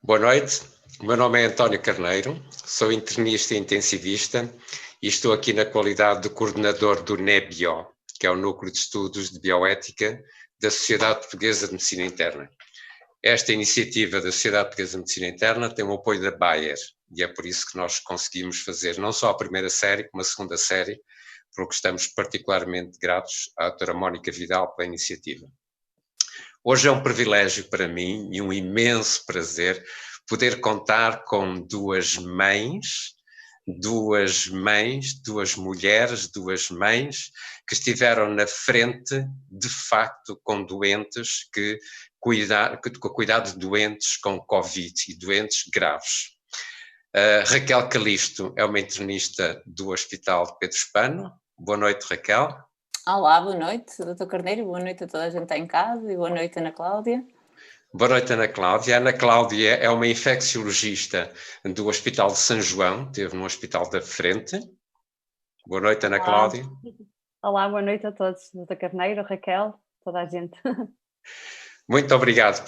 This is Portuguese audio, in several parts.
Boa noite, o meu nome é António Carneiro, sou internista e intensivista e estou aqui na qualidade de coordenador do NEBIO, que é o Núcleo de Estudos de Bioética da Sociedade Portuguesa de Medicina Interna. Esta iniciativa da Sociedade Portuguesa de Medicina Interna tem o apoio da Bayer e é por isso que nós conseguimos fazer não só a primeira série, como a segunda série, porque estamos particularmente gratos à doutora Mónica Vidal pela iniciativa. Hoje é um privilégio para mim e um imenso prazer poder contar com duas mulheres, duas mães que estiveram na frente, de facto, com doentes com cuidado de doentes com Covid e doentes graves. Raquel Calisto é uma internista do Hospital de Pedro Spano. Boa noite, Raquel. Olá, boa noite, Dr. Carneiro, boa noite a toda a gente que está em casa e boa noite, Ana Cláudia. Boa noite, Ana Cláudia. A Ana Cláudia é uma infecciologista do Hospital de São João, esteve no Hospital da Frente. Boa noite, Ana Cláudia. Olá, boa noite a todos, Dr. Carneiro, Raquel, toda a gente. Muito obrigado.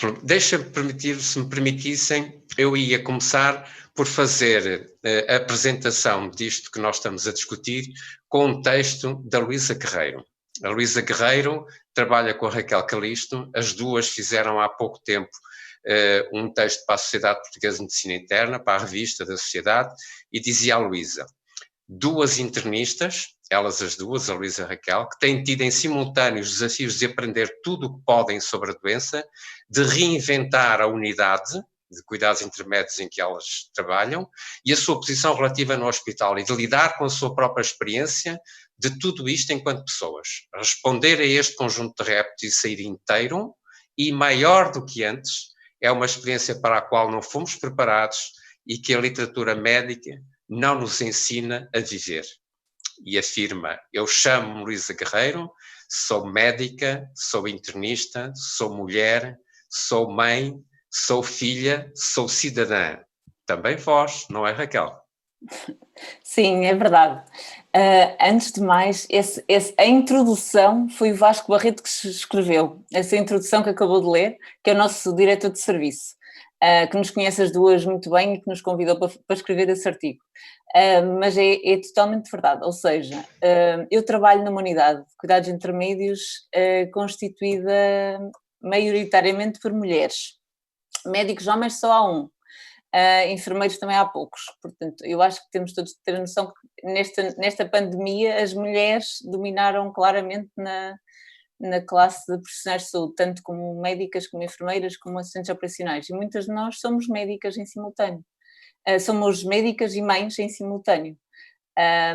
Se me permitissem, eu ia começar por fazer a apresentação disto que nós estamos a discutir com um texto da Luísa Guerreiro. A Luísa Guerreiro trabalha com a Raquel Calisto, as duas fizeram há pouco tempo um texto para a Sociedade Portuguesa de Medicina Interna, para a revista da Sociedade, e dizia a Luísa: duas internistas, elas as duas, a Luísa e a Raquel, que têm tido em simultâneo os desafios de aprender tudo o que podem sobre a doença, de reinventar a unidade de cuidados intermédios em que elas trabalham e a sua posição relativa no hospital e de lidar com a sua própria experiência de tudo isto enquanto pessoas. Responder a este conjunto de retos e sair inteiro e maior do que antes é uma experiência para a qual não fomos preparados e que a literatura médica não nos ensina a viver. E afirma: eu chamo-me Luísa Guerreiro, sou médica, sou internista, sou mulher, sou mãe, sou filha, sou cidadã. Também vós, não é, Raquel? Sim, é verdade. Antes de mais, a introdução foi o Vasco Barreto que se escreveu, essa introdução que acabou de ler, que é o nosso diretor de serviço, que nos conhece as duas muito bem e que nos convidou para escrever esse artigo. Mas é totalmente verdade, ou seja, eu trabalho numa unidade de cuidados intermédios constituída maioritariamente por mulheres. Médicos homens só há um, enfermeiros também há poucos, portanto eu acho que temos todos de ter a noção que nesta pandemia as mulheres dominaram claramente na classe de profissionais de saúde, tanto como médicas, como enfermeiras, como assistentes operacionais, e muitas de nós somos médicas em simultâneo, somos médicas e mães em simultâneo.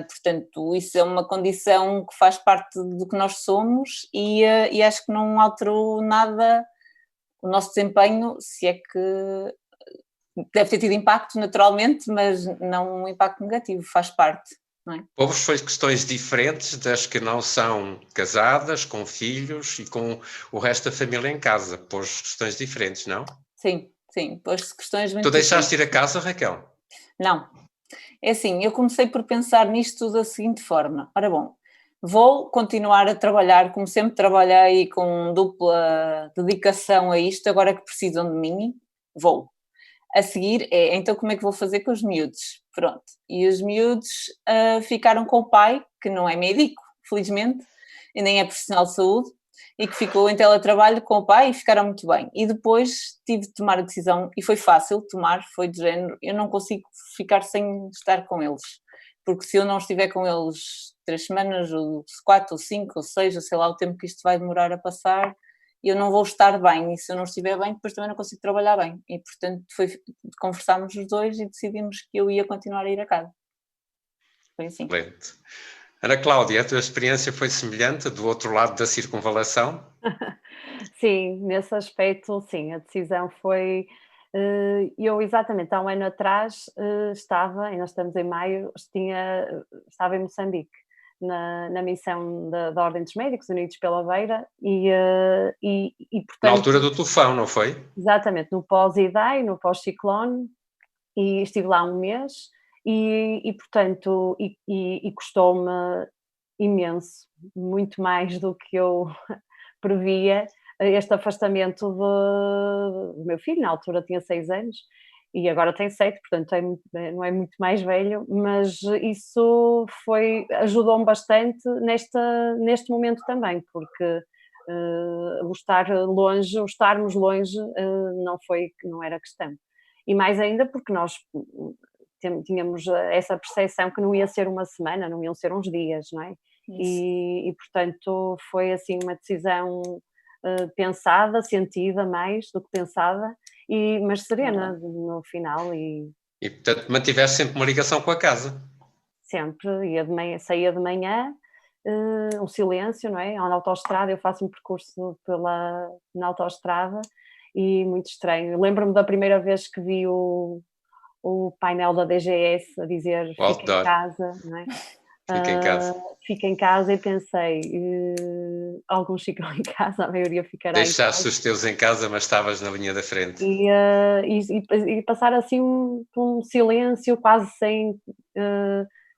Portanto, isso é uma condição que faz parte do que nós somos e acho que não alterou nada o nosso desempenho, se é que deve ter tido impacto naturalmente, mas não um impacto negativo, faz parte, não é? Houve foi questões diferentes das que não são casadas, com filhos e com o resto da família em casa, pôs questões diferentes, não? Sim, pôs questões muito Tu deixaste diferentes. ir a casa, Raquel? Não, é assim, eu comecei por pensar nisto da seguinte forma: ora bom, vou continuar a trabalhar como sempre trabalhei, com dupla dedicação a isto, agora que precisam de mim, vou. A seguir então como é que vou fazer com os miúdos? Pronto, e os miúdos ficaram com o pai, que não é médico, felizmente, e nem é profissional de saúde, e que ficou em teletrabalho com o pai e ficaram muito bem. E depois tive de tomar a decisão, e foi fácil tomar, foi de género, eu não consigo ficar sem estar com eles, porque se eu não estiver com eles 3 semanas, ou 4, ou 5, ou 6, ou sei lá o tempo que isto vai demorar a passar, eu não vou estar bem, e se eu não estiver bem, depois também não consigo trabalhar bem. E, portanto, conversámos os dois e decidimos que eu ia continuar a ir a casa. Foi assim. Excelente. Ana Cláudia, a tua experiência foi semelhante do outro lado da circunvalação? Sim, nesse aspecto, sim, a decisão foi... Eu, exatamente, há um ano atrás estava, e nós estamos em maio, estava em Moçambique, na missão da Ordem dos Médicos Unidos pela Beira e portanto... Na altura do tufão, não foi? Exatamente, no pós-Idai, no pós-ciclone, e estive lá um mês e portanto, custou-me imenso, muito mais do que eu previa, este afastamento do meu filho, na altura tinha 6 anos, e agora tem 7, portanto não é muito mais velho, mas isso ajudou-me bastante neste momento também, porque o estarmos longe não era questão. E mais ainda porque nós tínhamos essa percepção que não ia ser uma semana, não iam ser uns dias, não é? E portanto foi assim uma decisão pensada, sentida mais do que pensada, mas serena no final. E portanto mantiveste sempre uma ligação com a casa? Sempre, saía de manhã, um silêncio, não é? Na autoestrada, eu faço um percurso na autoestrada e muito estranho. Lembro-me da primeira vez que vi o painel da DGS a dizer fica em casa, não é? Fica em casa. Fica em casa, e pensei, alguns ficam em casa, a maioria ficará em casa. Deixaste os teus em casa, mas estavas na linha da frente. E passar assim um silêncio, quase sem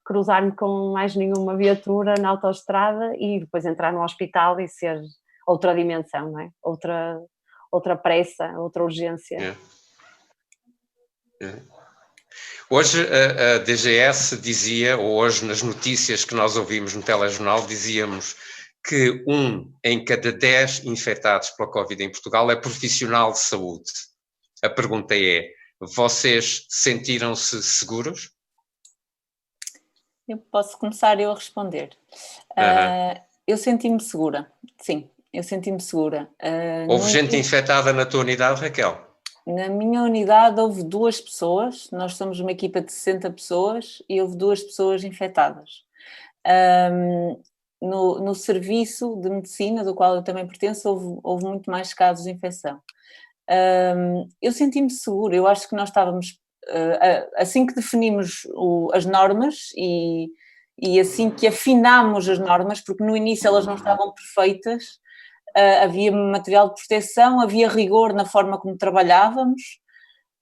cruzar-me com mais nenhuma viatura na autoestrada, e depois entrar no hospital e ser outra dimensão, não é? Outra pressa, outra urgência. Hoje a DGS dizia, ou hoje nas notícias que nós ouvimos no telejornal, dizíamos que 1 em cada 10 infectados pela Covid em Portugal é profissional de saúde. A pergunta é, vocês sentiram-se seguros? Eu posso começar eu a responder. Eu senti-me segura, sim, eu senti-me segura. Houve gente infectada na tua unidade, Raquel? Na minha unidade houve 2 pessoas, nós somos uma equipa de 60 pessoas e houve 2 pessoas infectadas. No serviço de medicina, do qual eu também pertenço, houve muito mais casos de infecção. Eu senti-me segura, eu acho que nós estávamos, assim que definimos as normas e assim que afinámos as normas, porque no início elas não estavam perfeitas, havia material de proteção, havia rigor na forma como trabalhávamos,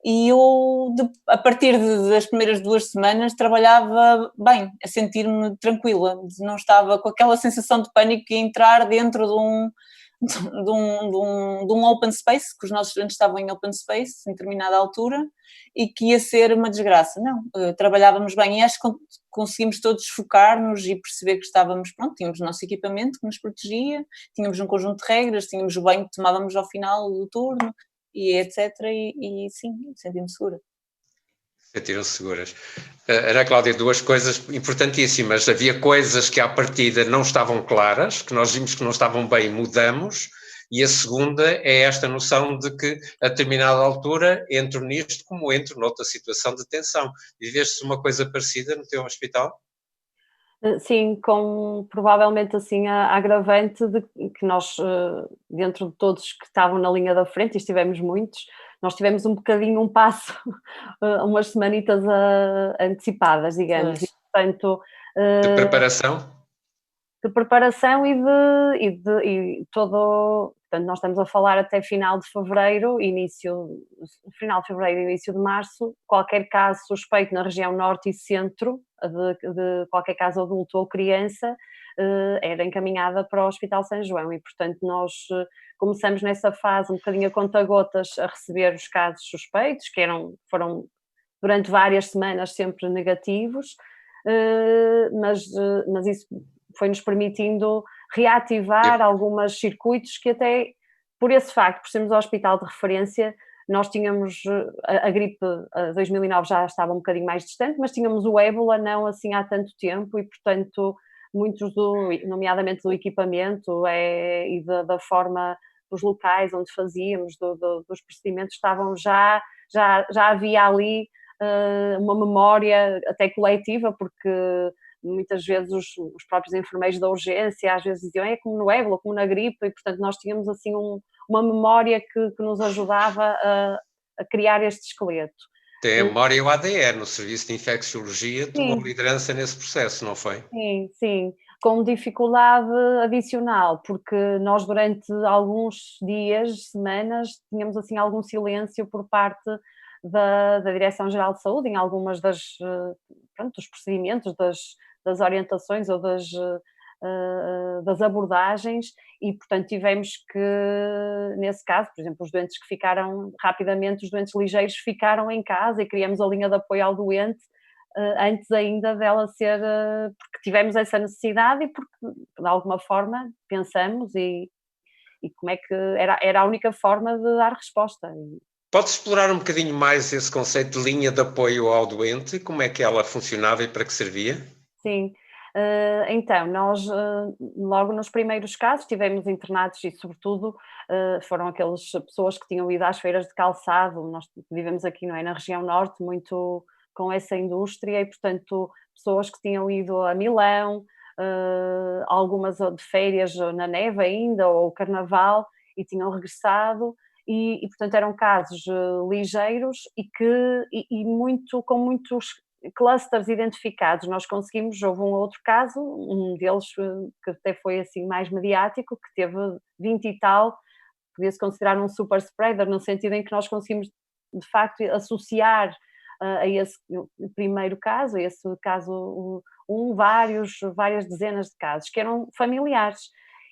e eu, a partir das primeiras 2 semanas, trabalhava bem, a sentir-me tranquila, não estava com aquela sensação de pânico que ia entrar dentro de um open space, que os nossos estudantes estavam em open space em determinada altura, e que ia ser uma desgraça. Não, trabalhávamos bem, e acho que conseguimos todos focar-nos e perceber que estávamos, pronto, tínhamos o nosso equipamento que nos protegia, tínhamos um conjunto de regras, tínhamos o banho que tomávamos ao final do turno, e etc, e sim, senti-me segura. Sentiram-se seguras. Ana Cláudia, 2 coisas importantíssimas. Havia coisas que à partida não estavam claras, que nós vimos que não estavam bem, mudamos, e a segunda é esta noção de que a determinada altura entro nisto como entro noutra situação de tensão. Viveste uma coisa parecida no teu hospital? Sim, com provavelmente assim a agravante de que nós, dentro de todos que estavam na linha da frente, e estivemos muitos, nós tivemos um bocadinho um passo, umas semanitas antecipadas, digamos, e portanto... De preparação? De preparação e todo... Portanto, nós estamos a falar até final de fevereiro, final de fevereiro, início de março, qualquer caso suspeito na região norte e centro, de qualquer caso adulto ou criança, era encaminhada para o Hospital São João, e portanto nós começamos nessa fase um bocadinho a conta-gotas a receber os casos suspeitos, que foram durante várias semanas sempre negativos, mas isso foi-nos permitindo reativar alguns circuitos que até, por esse facto, por sermos o hospital de referência, nós tínhamos a gripe 2009 já estava um bocadinho mais distante, mas tínhamos o ébola não assim há tanto tempo, e portanto muitos nomeadamente do equipamento e da forma dos locais onde fazíamos, dos procedimentos, estavam já havia ali uma memória até coletiva, porque muitas vezes os próprios enfermeiros da urgência às vezes diziam, é como no ébola, como na gripe, e portanto nós tínhamos assim uma memória que nos ajudava a criar este esqueleto. Tem a memória e o ADN, no Serviço de Infecciologia tomou liderança nesse processo, não foi? Sim, com dificuldade adicional, porque nós durante alguns dias, semanas, tínhamos assim algum silêncio por parte da Direção-Geral de Saúde em algumas dos procedimentos, das orientações ou das abordagens e, portanto, tivemos que, nesse caso, por exemplo, os doentes que ficaram rapidamente, os doentes ligeiros ficaram em casa e criamos a linha de apoio ao doente antes ainda dela ser, porque tivemos essa necessidade e porque, de alguma forma, pensamos e como é que era a única forma de dar resposta. Pode explorar um bocadinho mais esse conceito de linha de apoio ao doente? Como é que ela funcionava e para que servia? Sim, então, nós logo nos primeiros casos tivemos internados e sobretudo foram aquelas pessoas que tinham ido às feiras de calçado, nós vivemos aqui, não é, na região norte, muito com essa indústria e, portanto, pessoas que tinham ido a Milão, algumas de férias na neve ainda, ou carnaval, e tinham regressado, e portanto eram casos ligeiros e muito, com muitos clusters identificados. Nós conseguimos, houve um outro caso, um deles que até foi assim mais mediático, que teve 20 e tal, podia-se considerar um super spreader, no sentido em que nós conseguimos de facto associar a esse primeiro caso, a esse caso várias dezenas de casos, que eram familiares,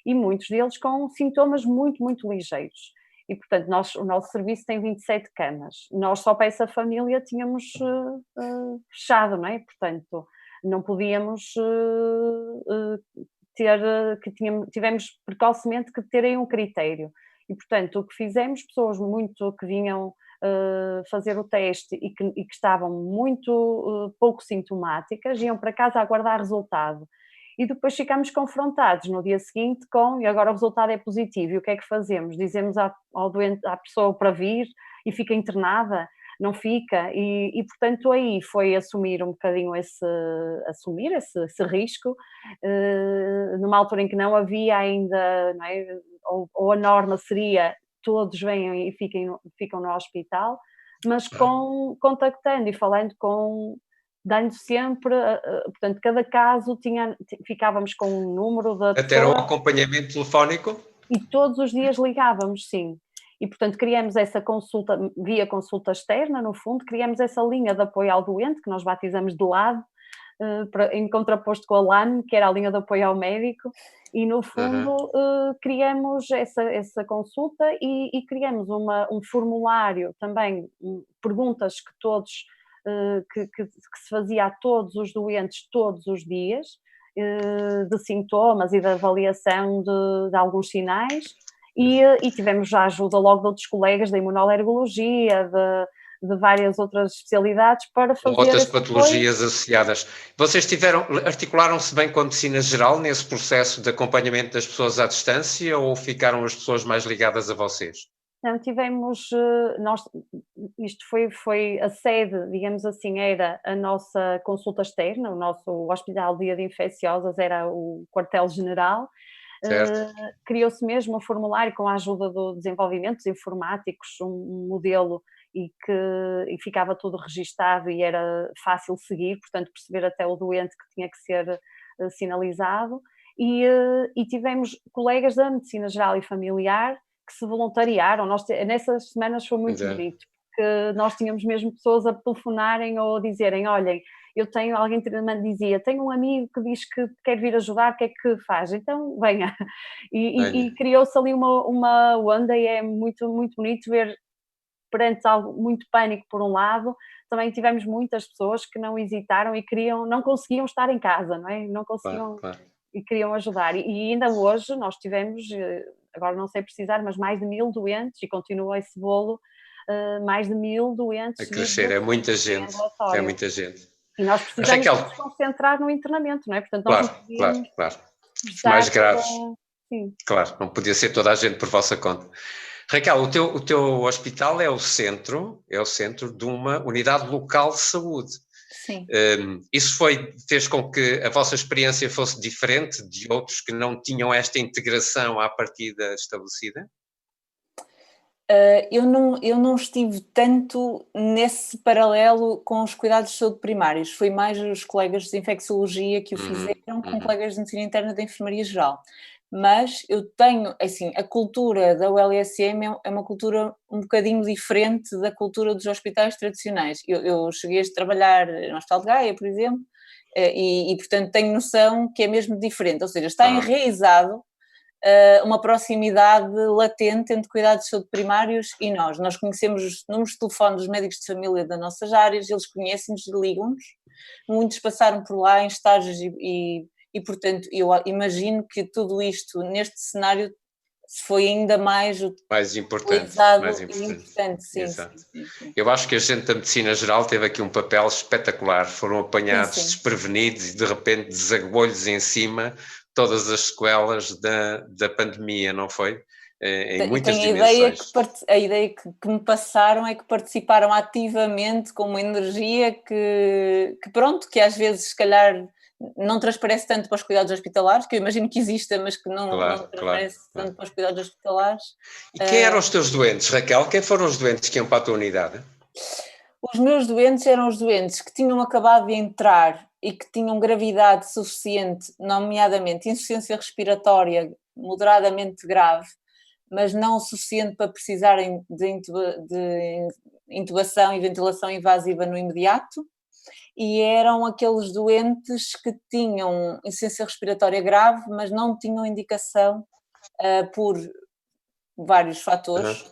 e muitos deles com sintomas muito, muito ligeiros. E, portanto, o nosso serviço tem 27 camas. Nós só para essa família tínhamos fechado, não é? Portanto, não podíamos tivemos precocemente que terem um critério. E, portanto, o que fizemos, pessoas muito que vinham fazer o teste e que estavam muito pouco sintomáticas, iam para casa a aguardar resultado. E depois ficamos confrontados no dia seguinte e agora o resultado é positivo, e o que é que fazemos? Dizemos ao doente, à pessoa para vir e fica internada? Não fica? E portanto aí foi assumir um bocadinho esse risco, numa altura em que não havia ainda, não é? Ou a norma seria todos venham e ficam no hospital, mas contactando e falando dando sempre, portanto, cada caso ficávamos com um número da pessoa. Até era um acompanhamento telefónico? E todos os dias ligávamos, sim. E, portanto, criamos essa consulta, via consulta externa, no fundo, criamos essa linha de apoio ao doente, que nós batizamos de LAD, em contraposto com a LAN, que era a linha de apoio ao médico, e no fundo criamos essa consulta e criamos um formulário também, perguntas que todos que se fazia a todos os doentes todos os dias, de sintomas e de avaliação de alguns sinais, e tivemos já ajuda logo de outros colegas da imunoalergologia, de várias outras especialidades para fazer outras patologias associadas. Vocês articularam-se bem com a medicina geral nesse processo de acompanhamento das pessoas à distância, ou ficaram as pessoas mais ligadas a vocês? Não, tivemos, isto foi a sede, digamos assim, era a nossa consulta externa, o nosso Hospital Dia de Infecciosas era o quartel-general. Criou-se mesmo um formulário com a ajuda do desenvolvimento dos informáticos, um modelo e ficava tudo registado e era fácil seguir, portanto perceber até o doente que tinha que ser sinalizado, e tivemos colegas da medicina geral e familiar que se voluntariaram. Nessas semanas foi muito bonito, porque nós tínhamos mesmo pessoas a telefonarem ou a dizerem, olhem, alguém dizia, tenho um amigo que diz que quer vir ajudar, o que é que faz? Então, venha. E criou-se ali uma onda, e é muito, muito bonito ver, perante algo muito pânico por um lado, também tivemos muitas pessoas que não hesitaram e não conseguiam estar em casa, não é? Não conseguiam, claro. E queriam ajudar. E ainda hoje nós tivemos, agora não sei precisar, mas mais de 1000 doentes, e continua esse bolo, mais de 1000 doentes. A crescer, é muita gente, é muita gente. E nós precisamos nos concentrar no internamento, não é? Portanto, nós claro. Mais graves. Sim. Claro, não podia ser toda a gente por vossa conta. Raquel, o teu hospital é o centro de uma unidade local de saúde. Sim. Isso fez com que a vossa experiência fosse diferente de outros que não tinham esta integração à partida estabelecida? Eu não estive tanto nesse paralelo com os cuidados de saúde primários, foi mais os colegas de infecciologia que o fizeram com colegas de medicina interna da enfermaria geral. Mas eu tenho, assim, a cultura da ULSM é uma cultura um bocadinho diferente da cultura dos hospitais tradicionais. Eu cheguei a trabalhar no Hospital de Gaia, por exemplo, portanto tenho noção que é mesmo diferente, ou seja, está enraizado uma proximidade latente entre cuidados de saúde primários e nós conhecemos os números de telefone dos médicos de família das nossas áreas, eles conhecem-nos e ligam-nos, muitos passaram por lá em estágios e portanto eu imagino que tudo isto neste cenário foi ainda mais importante. Sim. Eu acho que a gente da medicina geral teve aqui um papel espetacular, foram apanhados desprevenidos e de repente desaguou-lhes em cima todas as sequelas da pandemia, não foi? Em muitas dimensões. A ideia que me passaram é que participaram ativamente com uma energia que às vezes se calhar não transparece tanto para os cuidados hospitalares, que eu imagino que exista, mas que não transparece tanto para os cuidados hospitalares. E quem eram os teus doentes, Raquel? Quem foram os doentes que iam para a tua unidade? Os meus doentes eram os doentes que tinham acabado de entrar e que tinham gravidade suficiente, nomeadamente insuficiência respiratória moderadamente grave, mas não o suficiente para precisarem de intubação e ventilação invasiva no imediato, e eram aqueles doentes que tinham insuficiência respiratória grave, mas não tinham indicação por vários fatores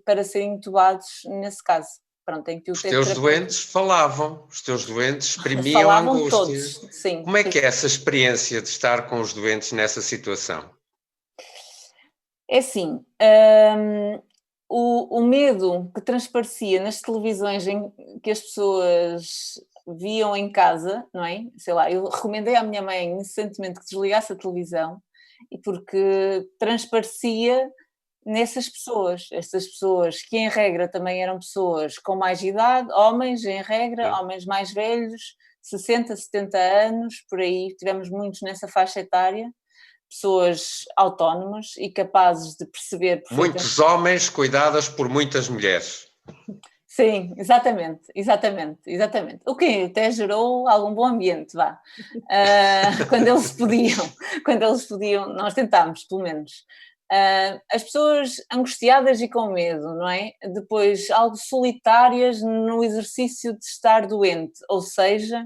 para serem intubados nesse caso. Pronto, em que os teus doentes falavam, os teus doentes exprimiam falavam angústia. Todos, sim. Como é que é essa experiência de estar com os doentes nessa situação? É assim, o medo que transparecia nas televisões em que as pessoas viam em casa, não é? Sei lá, eu recomendei à minha mãe incessantemente que desligasse a televisão, e porque transparecia nessas pessoas, estas pessoas que em regra também eram pessoas com mais idade, homens em regra, homens mais velhos, 60, 70 anos, por aí, tivemos muitos nessa faixa etária, pessoas autónomas e capazes de perceber... Muitos homens cuidados por muitas mulheres. Sim, exatamente. O que até gerou algum bom ambiente, vá. Quando eles podiam, nós tentámos, pelo menos. As pessoas angustiadas e com medo, não é? Depois, algo solitárias no exercício de estar doente, ou seja,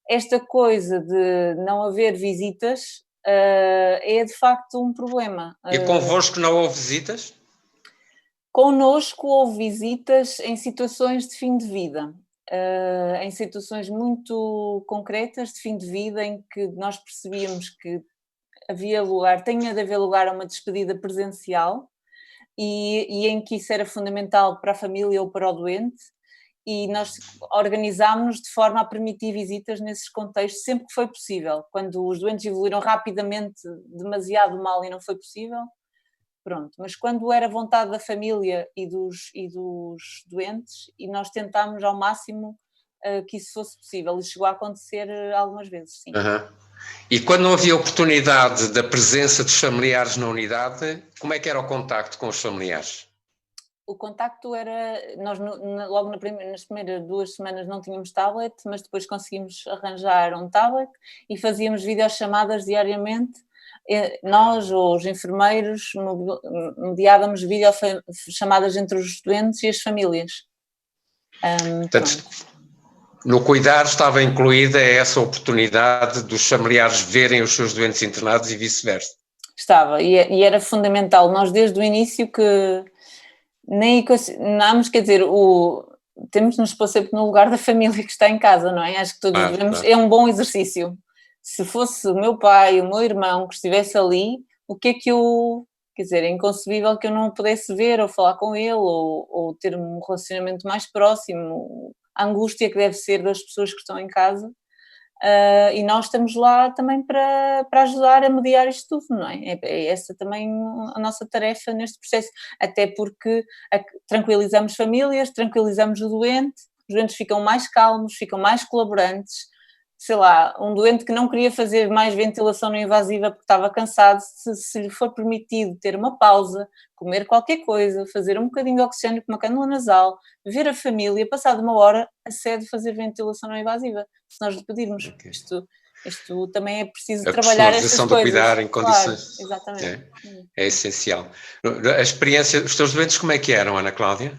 esta coisa de não haver visitas é de facto um problema. E convosco não houve visitas? Connosco houve visitas em situações de fim de vida, em situações muito concretas de fim de vida, em que nós percebíamos que tinha de haver lugar a uma despedida presencial e em que isso era fundamental para a família ou para o doente, e nós organizámos-nos de forma a permitir visitas nesses contextos sempre que foi possível. Quando os doentes evoluíram rapidamente demasiado mal e não foi possível, pronto. Mas quando era vontade da família e dos doentes, e nós tentámos ao máximo que isso fosse possível, e chegou a acontecer algumas vezes, sim. E quando não havia oportunidade da presença dos familiares na unidade, como é que era o contacto com os familiares? O contacto era, nós logo nas primeiras 2 semanas não tínhamos tablet, mas depois conseguimos arranjar um tablet e fazíamos videochamadas diariamente. Nós, ou os enfermeiros, mediávamos videochamadas entre os doentes e as famílias. Portanto, no cuidar estava incluída essa oportunidade dos familiares verem os seus doentes internados e vice-versa. Estava, e era fundamental. Nós desde o início que nem equacionámos, quer dizer, temos de nos pôr sempre no lugar da família que está em casa, não é? Acho que todos devemos, é um bom exercício. Se fosse o meu pai, o meu irmão que estivesse ali, o que é que quer dizer, é inconcebível que eu não pudesse ver ou falar com ele ou ter um relacionamento mais próximo, a angústia que deve ser das pessoas que estão em casa. E nós estamos lá também para ajudar a mediar isto tudo, não é? É essa também a nossa tarefa neste processo, até porque tranquilizamos famílias, tranquilizamos o doente, os doentes ficam mais calmos, ficam mais colaborantes. Sei lá, um doente que não queria fazer mais ventilação não invasiva porque estava cansado, se lhe for permitido ter uma pausa, comer qualquer coisa, fazer um bocadinho de oxigênio com uma cânula nasal, ver a família, passado 1 hora, acede a fazer ventilação não invasiva, se nós lhe pedirmos. Okay. Isto também é preciso trabalhar estas coisas. A personalização do cuidar em condições. Claro, exatamente. É essencial. A experiência, os teus doentes como é que eram, Ana Cláudia?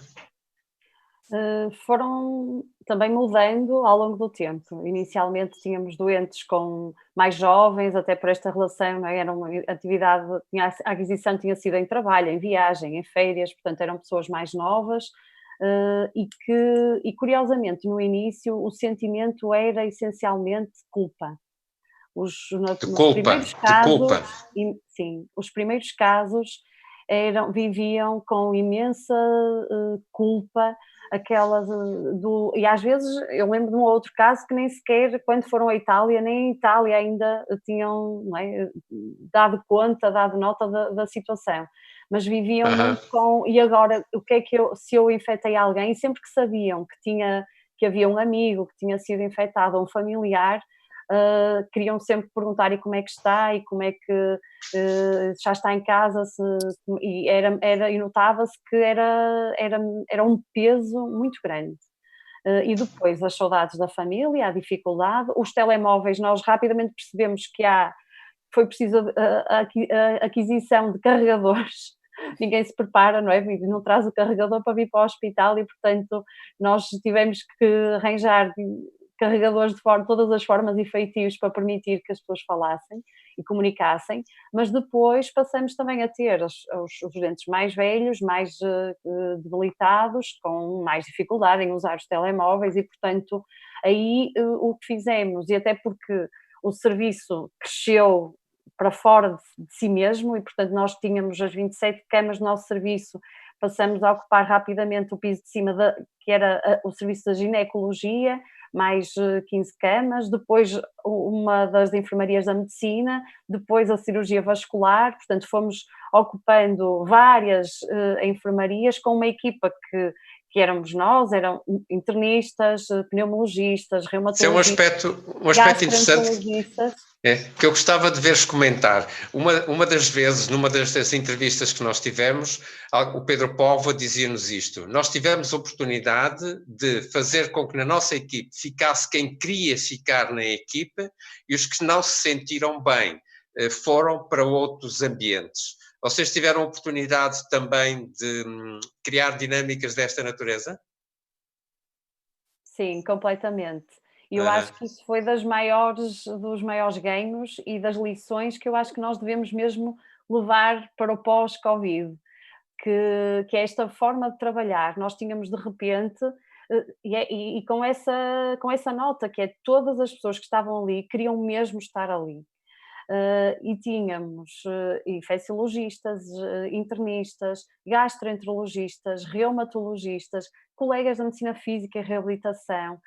também mudando ao longo do tempo. Inicialmente tínhamos doentes com mais jovens, até por esta relação, não é? Era uma atividade, a aquisição tinha sido em trabalho, em viagem, em férias, portanto eram pessoas mais novas, e curiosamente no início o sentimento era essencialmente culpa. Nos primeiros casos, sim, os primeiros casos viviam com imensa culpa, e às vezes eu lembro de um outro caso que nem sequer, quando foram à Itália, nem em Itália ainda tinham, não é, dado conta, dado nota da situação, mas viviam muito com, e agora, o que é que se eu infectei alguém, sempre que sabiam que havia um amigo que tinha sido infectado, ou um familiar, queriam sempre perguntar e como é que está, e como é que já está em casa, e notava-se que era um peso muito grande. E depois as saudades da família, a dificuldade, os telemóveis, nós rapidamente percebemos que foi preciso a aquisição de carregadores. Ninguém se prepara, não é? Não traz o carregador para vir para o hospital, e portanto nós tivemos que arranjar carregadores de todas as formas e feitios para permitir que as pessoas falassem e comunicassem, mas depois passamos também a ter os doentes mais velhos, mais debilitados, com mais dificuldade em usar os telemóveis, e portanto aí o que fizemos, e até porque o serviço cresceu para fora de si mesmo, e portanto nós tínhamos as 27 camas do nosso serviço, passamos a ocupar rapidamente o piso de cima, que era o serviço da ginecologia, mais 15 camas, depois uma das enfermarias da medicina, depois a cirurgia vascular, portanto fomos ocupando várias enfermarias com uma equipa que éramos nós, eram internistas, pneumologistas, reumatologistas, isso é um aspecto interessante que eu gostava de ver-vos comentar. Uma das vezes, numa das entrevistas que nós tivemos, o Pedro Póvoa dizia-nos isto: nós tivemos a oportunidade de fazer com que na nossa equipe ficasse quem queria ficar na equipe, e os que não se sentiram bem foram para outros ambientes. Vocês tiveram a oportunidade também de criar dinâmicas desta natureza? Sim, completamente. E eu acho que isso foi dos maiores ganhos e das lições que eu acho que nós devemos mesmo levar para o pós-Covid, que é esta forma de trabalhar. Nós tínhamos de repente, e com essa nota, que é todas as pessoas que estavam ali queriam mesmo estar ali. E tínhamos infecciologistas, internistas, gastroenterologistas, reumatologistas, colegas da medicina física e reabilitação.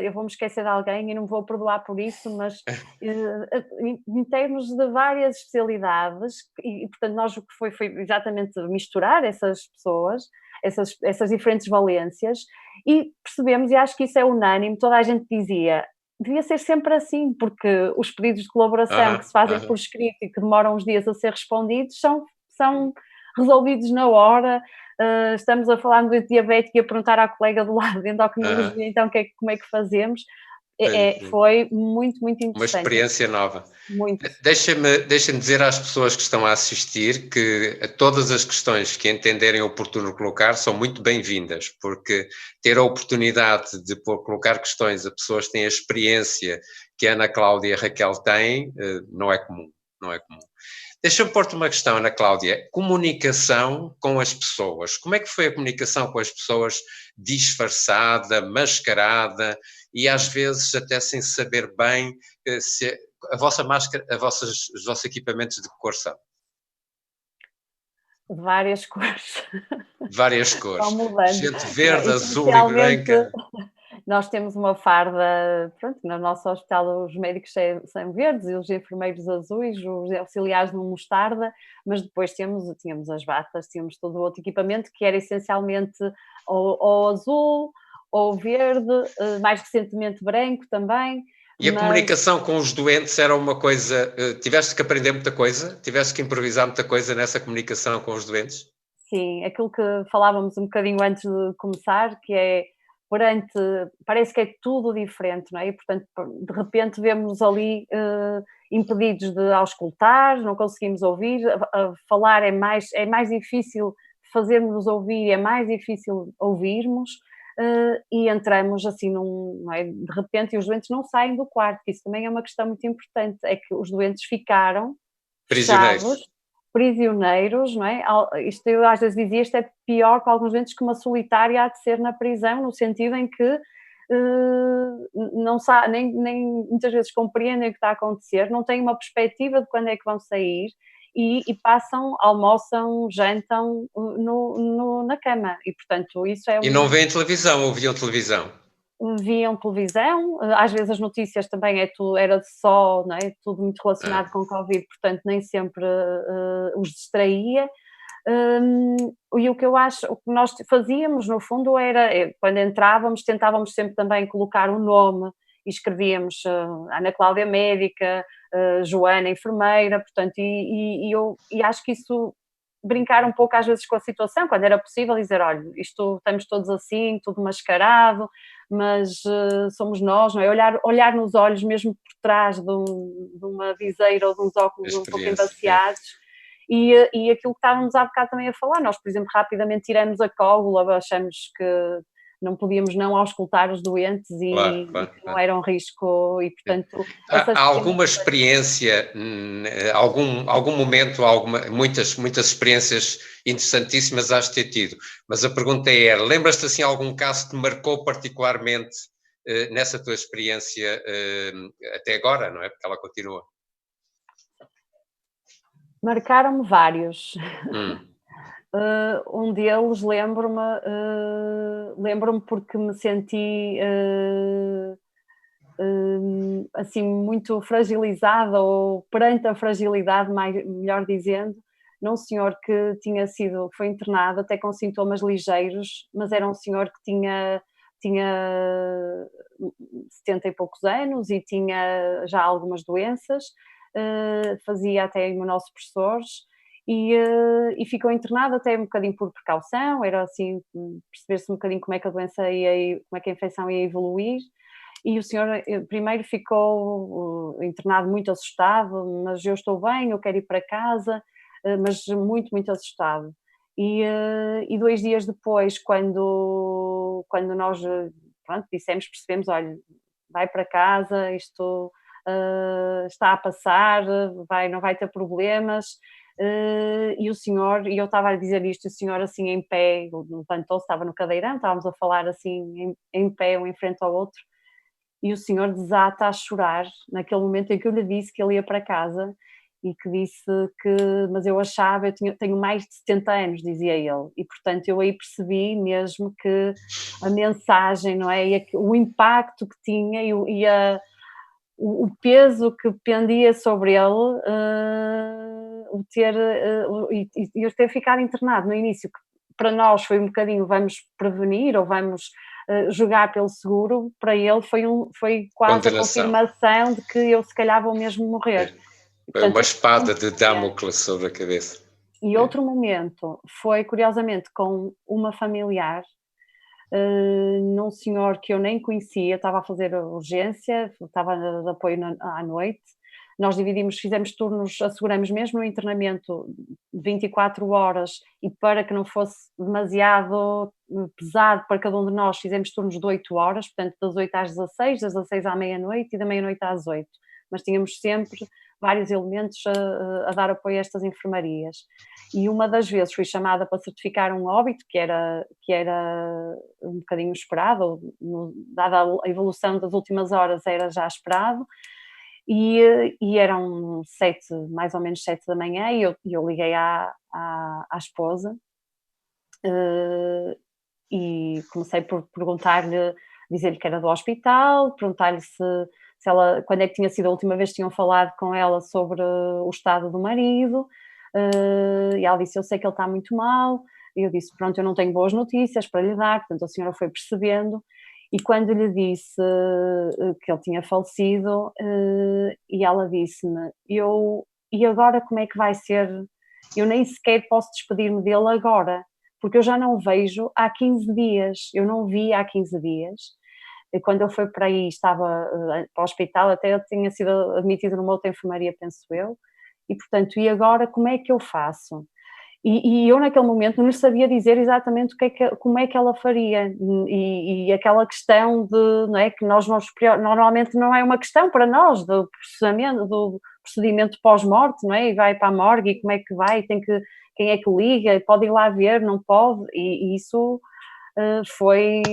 Eu vou-me esquecer de alguém e não me vou perdoar por isso, mas em termos de várias especialidades, e portanto nós o que foi exatamente misturar essas pessoas, essas diferentes valências, e percebemos, e acho que isso é unânime, toda a gente dizia: devia ser sempre assim, porque os pedidos de colaboração que se fazem por escrito e que demoram uns dias a ser respondidos são resolvidos na hora. Estamos a falar de diabético e a perguntar à colega do lado de endocrinologia, então como é que fazemos? Foi muito, muito interessante. Uma experiência nova. Muito. Deixa-me dizer às pessoas que estão a assistir que todas as questões que entenderem oportuno colocar são muito bem-vindas, porque ter a oportunidade de colocar questões a pessoas que têm a experiência que a Ana Cláudia e a Raquel têm, não é comum. Deixa-me pôr-te uma questão, Ana Cláudia. Comunicação com as pessoas. Como é que foi a comunicação com as pessoas disfarçada, mascarada e às vezes até sem saber bem se a vossa máscara, os vossos equipamentos de que cor são? De várias cores. Várias cores. Vão mudando. Gente verde, azul e branca. Nós temos uma farda, pronto, no nosso hospital os médicos são verdes e os enfermeiros azuis, os auxiliares no mostarda, mas depois tínhamos as batas, tínhamos todo o outro equipamento que era essencialmente ou azul ou verde, mais recentemente branco também. E a comunicação com os doentes era uma coisa, tiveste que aprender muita coisa? Tiveste que improvisar muita coisa nessa comunicação com os doentes? Sim, aquilo que falávamos um bocadinho antes de começar, que é parece que é tudo diferente, não é? E, portanto, de repente vemos-nos ali impedidos de auscultar, não conseguimos ouvir, falar é mais difícil fazermos ouvir, é mais difícil ouvirmos, e entramos assim não é, de repente, e os doentes não saem do quarto, que isso também é uma questão muito importante, é que os doentes ficaram Prisioneiros. fechados, prisioneiros, não é? Isto eu às vezes dizia, isto é pior para alguns doentes que uma solitária há de ser na prisão, no sentido em que não sabe, nem muitas vezes compreendem o que está a acontecer, não têm uma perspectiva de quando é que vão sair e passam, almoçam, jantam na cama e portanto isso é E não veem televisão, ou viam televisão? viam televisão, às vezes as notícias também era só, não é, tudo muito relacionado com o Covid, portanto nem sempre os distraía. E o que eu acho, o que nós fazíamos no fundo era, quando entrávamos, tentávamos sempre também colocar um nome e escrevíamos Ana Cláudia médica, Joana enfermeira, portanto, e acho que isso brincar um pouco às vezes com a situação, quando era possível dizer, olha, isto estamos todos assim, tudo mascarado, mas somos nós, não é? Olhar nos olhos mesmo por trás de uma viseira ou de uns óculos um pouco embaciados. E aquilo que estávamos há bocado também a falar, nós, por exemplo, rapidamente tiramos a cógula, achamos que não podíamos não auscultar os doentes e não era um risco e, portanto... Há alguma experiência, algum momento, muitas experiências interessantíssimas has de ter tido, mas a pergunta lembras-te assim algum caso que te marcou particularmente nessa tua experiência até agora, não é? Porque ela continua. Marcaram-me vários. Um deles lembro-me porque me senti assim muito fragilizada ou perante a fragilidade, melhor dizendo, num senhor que foi internado até com sintomas ligeiros, mas era um senhor que tinha 70 e poucos anos e tinha já algumas doenças, fazia até imunossupressores e ficou internado até um bocadinho por precaução, era assim, perceber-se um bocadinho como é que a doença como é que a infecção ia evoluir. E o senhor primeiro ficou internado muito assustado, mas eu estou bem, eu quero ir para casa, mas muito, muito assustado. E 2 dias depois, quando nós percebemos, olha, vai para casa, isto está a passar, não vai ter problemas. E o senhor, e eu estava a dizer isto, e o senhor assim em pé, levantou-se, estava no cadeirão, estávamos a falar assim em pé, um em frente ao outro, e o senhor desata a chorar naquele momento em que eu lhe disse que ele ia para casa e que disse que, mas eu achava, tenho mais de 70 anos, dizia ele, e portanto eu aí percebi mesmo que a mensagem, não é, e o impacto que tinha o peso que pendia sobre ele, e eu ter ficado internado no início, que para nós foi um bocadinho, vamos prevenir ou vamos jogar pelo seguro, para ele foi quase a confirmação de que eu se calhar vou mesmo morrer. Foi uma espada de Damocles sobre a cabeça. E outro momento foi, curiosamente, com uma familiar, num senhor que eu nem conhecia, estava a fazer urgência, estava de apoio à noite. Nós fizemos turnos, asseguramos mesmo o internamento 24 horas e para que não fosse demasiado pesado para cada um de nós, fizemos turnos de 8 horas, portanto das 8 às 16, das 16 à meia-noite e da meia-noite às 8. Mas tínhamos sempre vários elementos a dar apoio a estas enfermarias. E uma das vezes fui chamada para certificar um óbito, que era um bocadinho esperado, dada a evolução das últimas horas era já esperado, e eram mais ou menos 7 da manhã, e eu liguei à esposa, e comecei por perguntar-lhe, dizer-lhe que era do hospital, perguntar-lhe se ela, quando é que tinha sido a última vez que tinham falado com ela sobre o estado do marido, e ela disse, eu sei que ele está muito mal, e eu disse, pronto, eu não tenho boas notícias para lhe dar, portanto a senhora foi percebendo, e quando lhe disse que ele tinha falecido, e ela disse-me, e agora como é que vai ser? Eu nem sequer posso despedir-me dele agora, porque eu já não vejo há 15 dias, eu não vi há 15 dias, e quando ele foi para aí, estava para o hospital, até ele tinha sido admitido numa outra enfermaria, penso eu, e portanto, e agora como é que eu faço? E eu naquele momento não sabia dizer exatamente como é que ela faria, e aquela questão de, não é, que normalmente não é uma questão para nós, do procedimento pós-morte, não é, e vai para a morgue, e como é que vai, quem é que liga, pode ir lá ver, não pode, e isso foi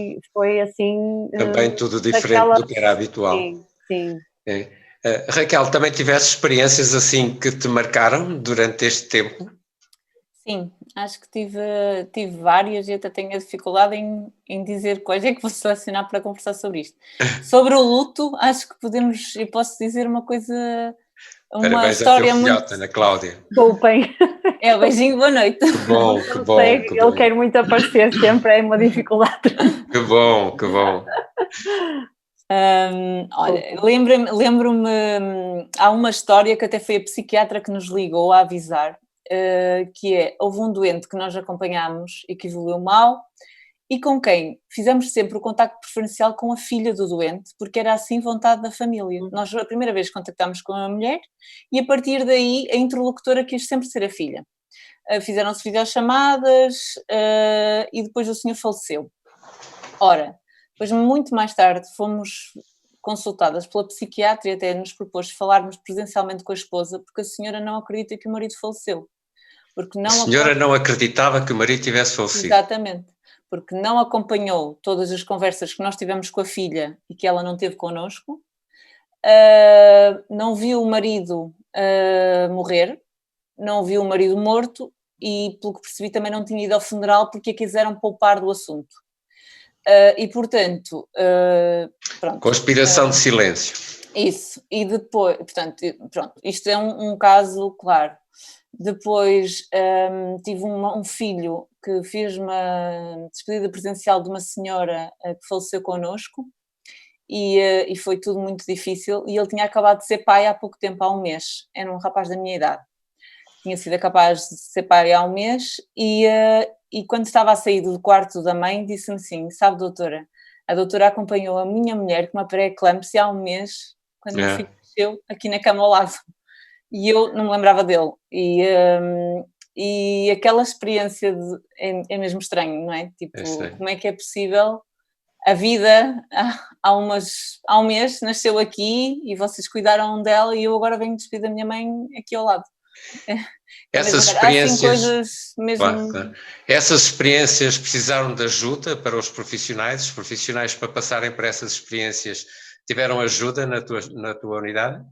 assim... Também tudo diferente do que era habitual. Sim, sim. É. Raquel, também tiveste experiências assim que te marcaram durante este tempo? Sim, acho que tive várias e até tenho a dificuldade em dizer quais é que vou selecionar para conversar sobre isto. Sobre o luto, acho que eu posso dizer uma coisa, uma Parabéns história ao teu muito... filhote, Ana Cláudia. Desculpem. É, beijinho, boa noite. Que bom, que bom. Ele quer muito aparecer, sempre é uma dificuldade. Que bom, que bom. Olha, lembro-me, há uma história que até foi a psiquiatra que nos ligou a avisar, que é, houve um doente que nós acompanhámos e que evoluiu mal, e com quem fizemos sempre o contacto preferencial com a filha do doente, porque era assim vontade da família. Nós a primeira vez contactámos com a mulher e a partir daí a interlocutora quis sempre ser a filha. Fizeram-se videochamadas e depois o senhor faleceu. Ora, depois muito mais tarde fomos consultadas pela psiquiatra e até nos propôs falarmos presencialmente com a esposa, porque a senhora não acredita que o marido faleceu. Porque não A senhora não acreditava que o marido tivesse falecido. Exatamente, porque não acompanhou todas as conversas que nós tivemos com a filha e que ela não teve connosco, não viu o marido morrer, não viu o marido morto e, pelo que percebi, também não tinha ido ao funeral porque a quiseram poupar do assunto. E, portanto... pronto, conspiração de silêncio. Isso, e depois, portanto, pronto, isto é um caso claro. Depois tive um filho que fez uma despedida presencial de uma senhora que faleceu connosco e foi tudo muito difícil, e ele tinha acabado de ser pai há pouco tempo, há um mês, era um rapaz da minha idade. Tinha sido capaz de ser pai há um mês e quando estava a sair do quarto da mãe disse-me assim, sabe doutora, a doutora acompanhou a minha mulher com uma pré-eclâmpsia há um mês, quando o filho nasceu, aqui na cama ao lado. E eu não me lembrava dele. E aquela experiência é mesmo estranho, não é? Tipo, como é que é possível a vida há um mês nasceu aqui e vocês cuidaram dela e eu agora venho despedir da minha mãe aqui ao lado. Essas experiências, há, assim, coisas mesmo... claro. Essas experiências precisaram de ajuda para os profissionais para passarem por essas experiências tiveram ajuda na tua unidade?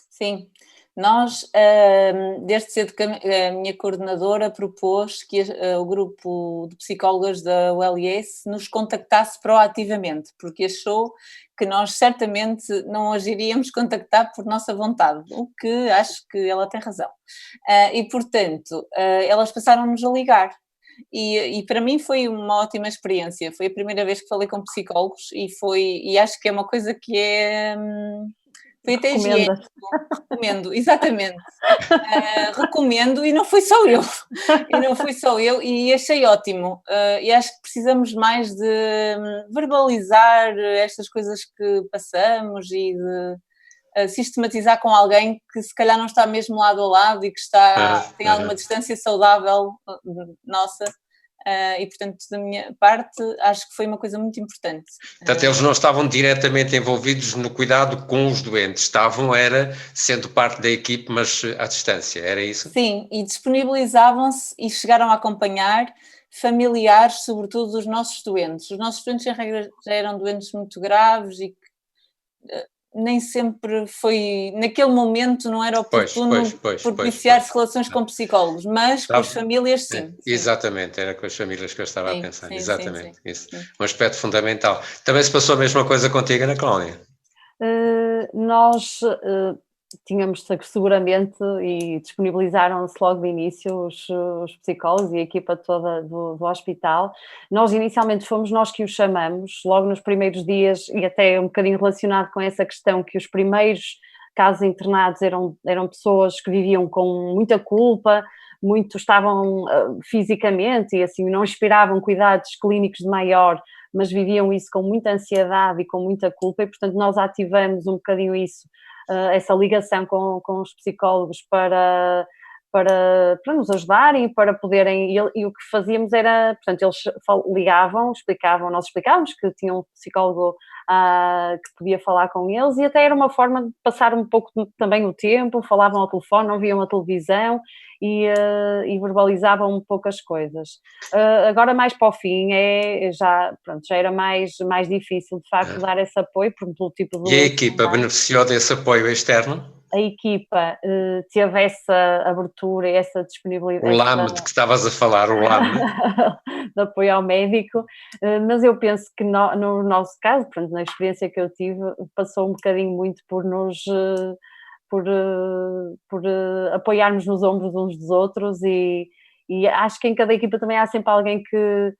Sim, nós desde cedo que a minha coordenadora propôs que o grupo de psicólogas da ULS nos contactasse proativamente, porque achou que nós certamente não as iríamos contactar por nossa vontade, o que acho que ela tem razão. E, portanto, elas passaram-nos a ligar. E para mim foi uma ótima experiência, foi a primeira vez que falei com psicólogos e acho que é uma coisa que é... Foi até higiênico, recomendo, exatamente. Recomendo e não fui só eu, e achei ótimo. E acho que precisamos mais de verbalizar estas coisas que passamos e de sistematizar com alguém que se calhar não está mesmo lado a lado e que tem alguma distância saudável nossa. E, portanto, da minha parte, acho que foi uma coisa muito importante. Portanto, eles não estavam diretamente envolvidos no cuidado com os doentes, sendo parte da equipe, mas à distância, era isso? Sim, e disponibilizavam-se e chegaram a acompanhar familiares, sobretudo dos nossos doentes. Os nossos doentes, em regra, já eram doentes muito graves e nem sempre foi, naquele momento não era oportuno propiciar-se relações com psicólogos, mas com as famílias sim. Exatamente, era com as famílias que eu estava a pensar, exatamente, isso. Um aspecto fundamental. Também se passou a mesma coisa contigo, Ana Cláudia? Nós tínhamos seguramente e disponibilizaram-se logo de início os psicólogos e a equipa toda do hospital. Nós inicialmente fomos nós que os chamamos, logo nos primeiros dias, e até um bocadinho relacionado com essa questão que os primeiros casos internados eram pessoas que viviam com muita culpa, estavam fisicamente e assim não esperavam cuidados clínicos de maior, mas viviam isso com muita ansiedade e com muita culpa, e portanto nós ativamos um bocadinho isso, essa ligação com os psicólogos para para nos ajudarem e para poderem, e o que fazíamos era, portanto, eles ligavam, explicavam, nós explicávamos que tinham um psicólogo que podia falar com eles, e até era uma forma de passar um pouco também o tempo, falavam ao telefone, não viam a televisão e verbalizavam um pouco as coisas. Agora mais para o fim já era mais difícil de facto dar esse apoio, pelo tipo de... E a equipa beneficiou desse apoio externo? A equipa teve essa abertura e essa disponibilidade. O LAM de que estavas a falar, o LAM. De apoio ao médico, mas eu penso que no nosso caso, pronto, na experiência que eu tive, passou um bocadinho muito por nos... por apoiarmos nos ombros uns dos outros, e acho que em cada equipa também há sempre alguém que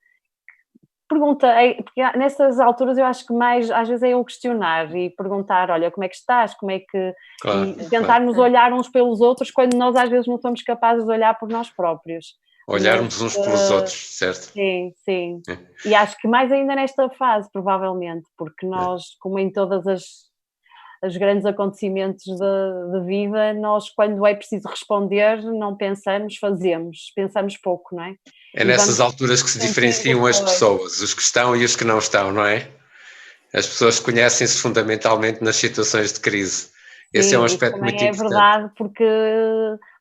pergunta, porque nessas alturas eu acho que mais às vezes é eu questionar e perguntar, olha, como é que estás, como é que... Claro, e tentarmos olhar uns pelos outros quando nós às vezes não somos capazes de olhar por nós próprios. Olharmos uns pelos outros, certo? Sim, sim. E acho que mais ainda nesta fase, provavelmente, porque nós, como em todas os grandes acontecimentos da vida, nós, quando é preciso responder, não pensamos, fazemos, pensamos pouco, não é? É nessas alturas que se diferenciam as pessoas, os que estão e os que não estão, não é? As pessoas conhecem-se fundamentalmente nas situações de crise. Esse é um aspecto muito importante. É verdade, porque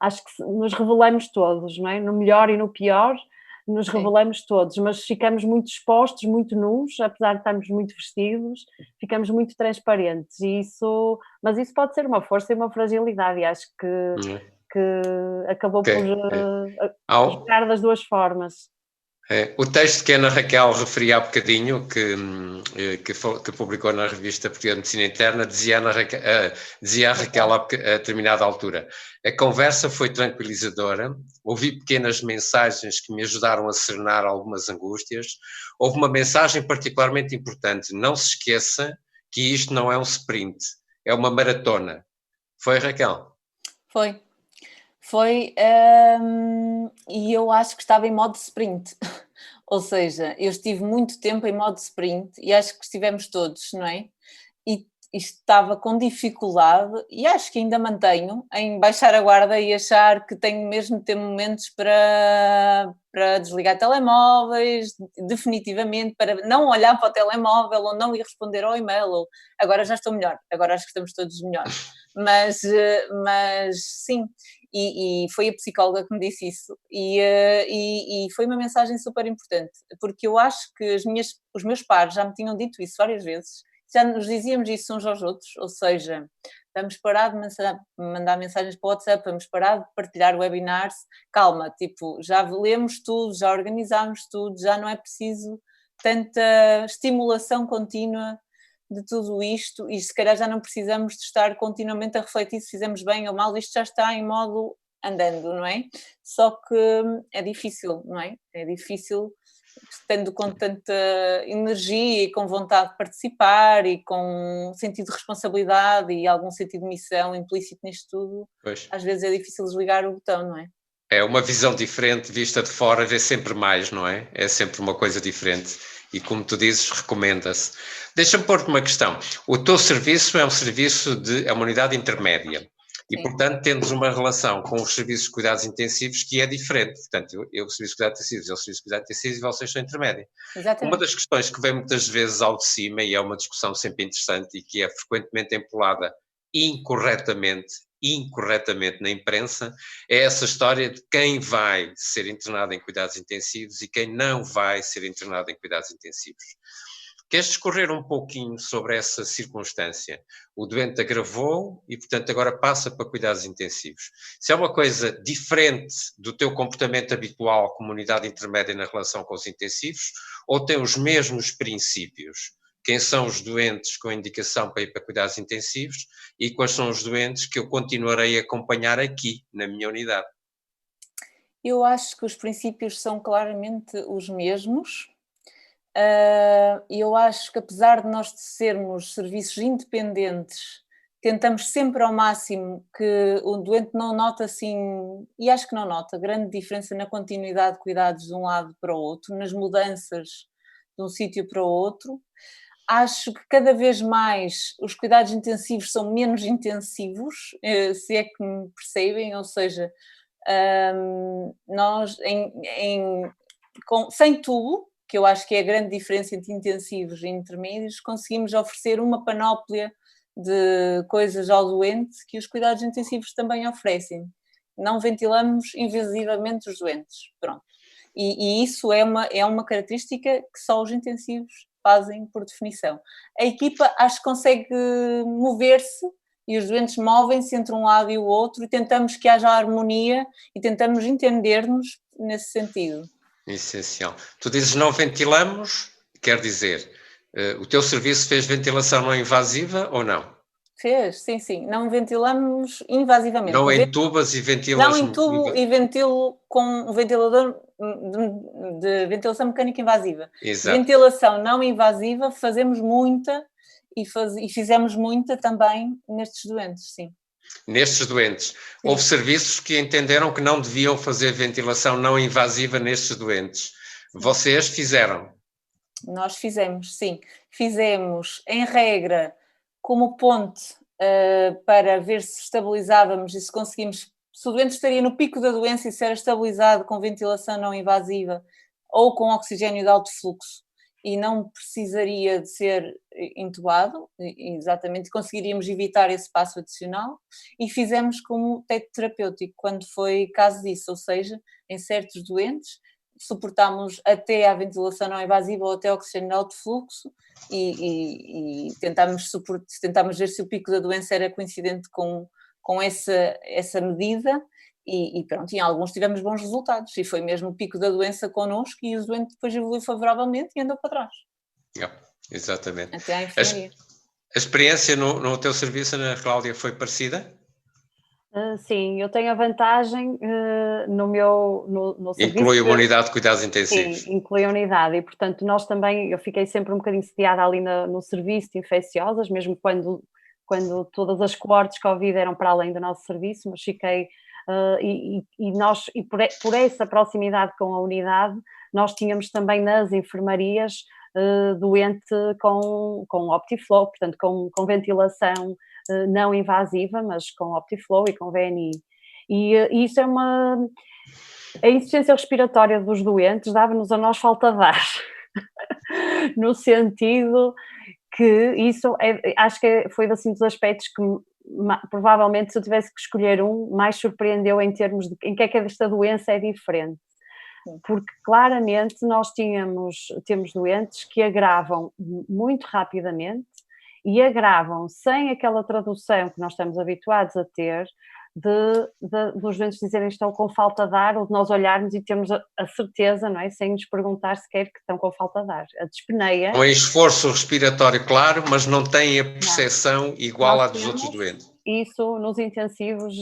acho que nos revelamos todos, não é? No melhor e no pior, nos revelamos todos, mas ficamos muito expostos, muito nus, apesar de estarmos muito vestidos, ficamos muito transparentes, mas isso pode ser uma força e uma fragilidade, e acho que acabou por jogar das duas formas. O texto que a Ana Raquel referia há bocadinho, que publicou na revista Portuguesa de Medicina Interna, dizia a Raquel a determinada altura: a conversa foi tranquilizadora, ouvi pequenas mensagens que me ajudaram a serenar algumas angústias, houve uma mensagem particularmente importante: não se esqueça que isto não é um sprint, é uma maratona. Foi, Raquel? Foi, e eu acho que estava em modo sprint, ou seja, eu estive muito tempo em modo sprint e acho que estivemos todos, não é? E estava com dificuldade, e acho que ainda mantenho, em baixar a guarda e achar que tenho mesmo de ter momentos para desligar telemóveis, definitivamente, para não olhar para o telemóvel ou não ir responder ao e-mail. Agora já estou melhor, agora acho que estamos todos melhor, mas sim. E foi a psicóloga que me disse isso, e foi uma mensagem super importante, porque eu acho que os meus pares já me tinham dito isso várias vezes, já nos dizíamos isso uns aos outros, ou seja, vamos parar de mandar mensagens para o WhatsApp, vamos parar de partilhar webinars, calma, tipo, já lemos tudo, já organizámos tudo, já não é preciso tanta estimulação contínua de tudo isto, e se calhar já não precisamos de estar continuamente a refletir se fizemos bem ou mal, isto já está em modo andando, não é? Só que é difícil, não é? É difícil, estando com tanta energia e com vontade de participar e com sentido de responsabilidade e algum sentido de missão implícito nisto tudo, às vezes é difícil desligar o botão, não é? É uma visão diferente, vista de fora, é sempre mais, não é? É sempre uma coisa diferente. E como tu dizes, recomenda-se. Deixa-me pôr-te uma questão. O teu serviço é um serviço é uma unidade intermédia. E, portanto, temos uma relação com os serviços de cuidados intensivos que é diferente. Portanto, eu serviço de cuidados intensivos, eu serviço de cuidados intensivos e vocês são intermédia. Exatamente. Uma das questões que vem muitas vezes ao de cima, e é uma discussão sempre interessante e que é frequentemente empolada incorretamente na imprensa, é essa história de quem vai ser internado em cuidados intensivos e quem não vai ser internado em cuidados intensivos. Queres discorrer um pouquinho sobre essa circunstância? O doente agravou e, portanto, agora passa para cuidados intensivos. Se é uma coisa diferente do teu comportamento habitual como unidade intermédia na relação com os intensivos, ou tem os mesmos princípios? Quem são os doentes com indicação para ir para cuidados intensivos e quais são os doentes que eu continuarei a acompanhar aqui, na minha unidade? Eu acho que os princípios são claramente os mesmos. Eu acho que, apesar de nós sermos serviços independentes, tentamos sempre ao máximo que o doente não note assim, e acho que não nota, grande diferença na continuidade de cuidados de um lado para o outro, nas mudanças de um sítio para o outro. Acho que cada vez mais os cuidados intensivos são menos intensivos, se é que me percebem, ou seja, nós sem tubo, que eu acho que é a grande diferença entre intensivos e intermédios, conseguimos oferecer uma panóplia de coisas ao doente que os cuidados intensivos também oferecem. Não ventilamos invasivamente os doentes, pronto. E isso é uma característica que só os intensivos fazem por definição. A equipa acho que consegue mover-se e os doentes movem-se entre um lado e o outro e tentamos que haja harmonia e tentamos entender-nos nesse sentido. Essencial. Tu dizes não ventilamos, quer dizer, o teu serviço fez ventilação não invasiva ou não? Fez, sim. Não ventilamos invasivamente. Não entubas e ventilas? Não entubo e ventilo com um ventilador de ventilação mecânica invasiva. Exato. Ventilação não invasiva fazemos muita e fizemos muita também nestes doentes, sim. Nestes doentes. Sim. Houve serviços que entenderam que não deviam fazer ventilação não invasiva nestes doentes. Vocês fizeram? Nós fizemos, sim. Fizemos, em regra, como ponte para ver se estabilizávamos e se conseguimos, se o doente estaria no pico da doença e se era estabilizado com ventilação não invasiva ou com oxigênio de alto fluxo e não precisaria de ser intubado, exatamente, conseguiríamos evitar esse passo adicional e fizemos como teto terapêutico, quando foi caso disso, ou seja, em certos doentes, suportámos até à ventilação não invasiva ou até ao oxigênio de alto fluxo e tentámos ver se o pico da doença era coincidente com essa medida e pronto, em alguns tivemos bons resultados e foi mesmo o pico da doença connosco e o doente depois evoluiu favoravelmente e andou para trás. Exatamente. Até à enfermaria. A experiência no teu serviço, Ana Cláudia, foi parecida? Sim, eu tenho a vantagem no serviço. Inclui uma unidade de cuidados intensivos. Sim, inclui a unidade e, portanto, nós também, eu fiquei sempre um bocadinho sediada ali no serviço de infecciosas, mesmo quando todas as coortes Covid eram para além do nosso serviço, mas fiquei, por essa proximidade com a unidade, nós tínhamos também nas enfermarias doente com OptiFlow, portanto, com ventilação não invasiva, mas com OptiFlow e com VNI. E isso é a insuficiência respiratória dos doentes dava-nos a nós falta de ar, no sentido que isso acho que foi assim dos aspectos que provavelmente, se eu tivesse que escolher mais surpreendeu em termos de em que é que esta doença é diferente. Porque claramente nós temos doentes que agravam muito rapidamente e agravam sem aquela tradução que nós estamos habituados a ter dos doentes dizerem que estão com falta de ar ou de nós olharmos e termos a certeza, não é? Sem nos perguntar sequer que estão com falta de ar. A dispneia... Um esforço respiratório claro, mas não têm a percepção igual à dos outros doentes. Isso, nos intensivos,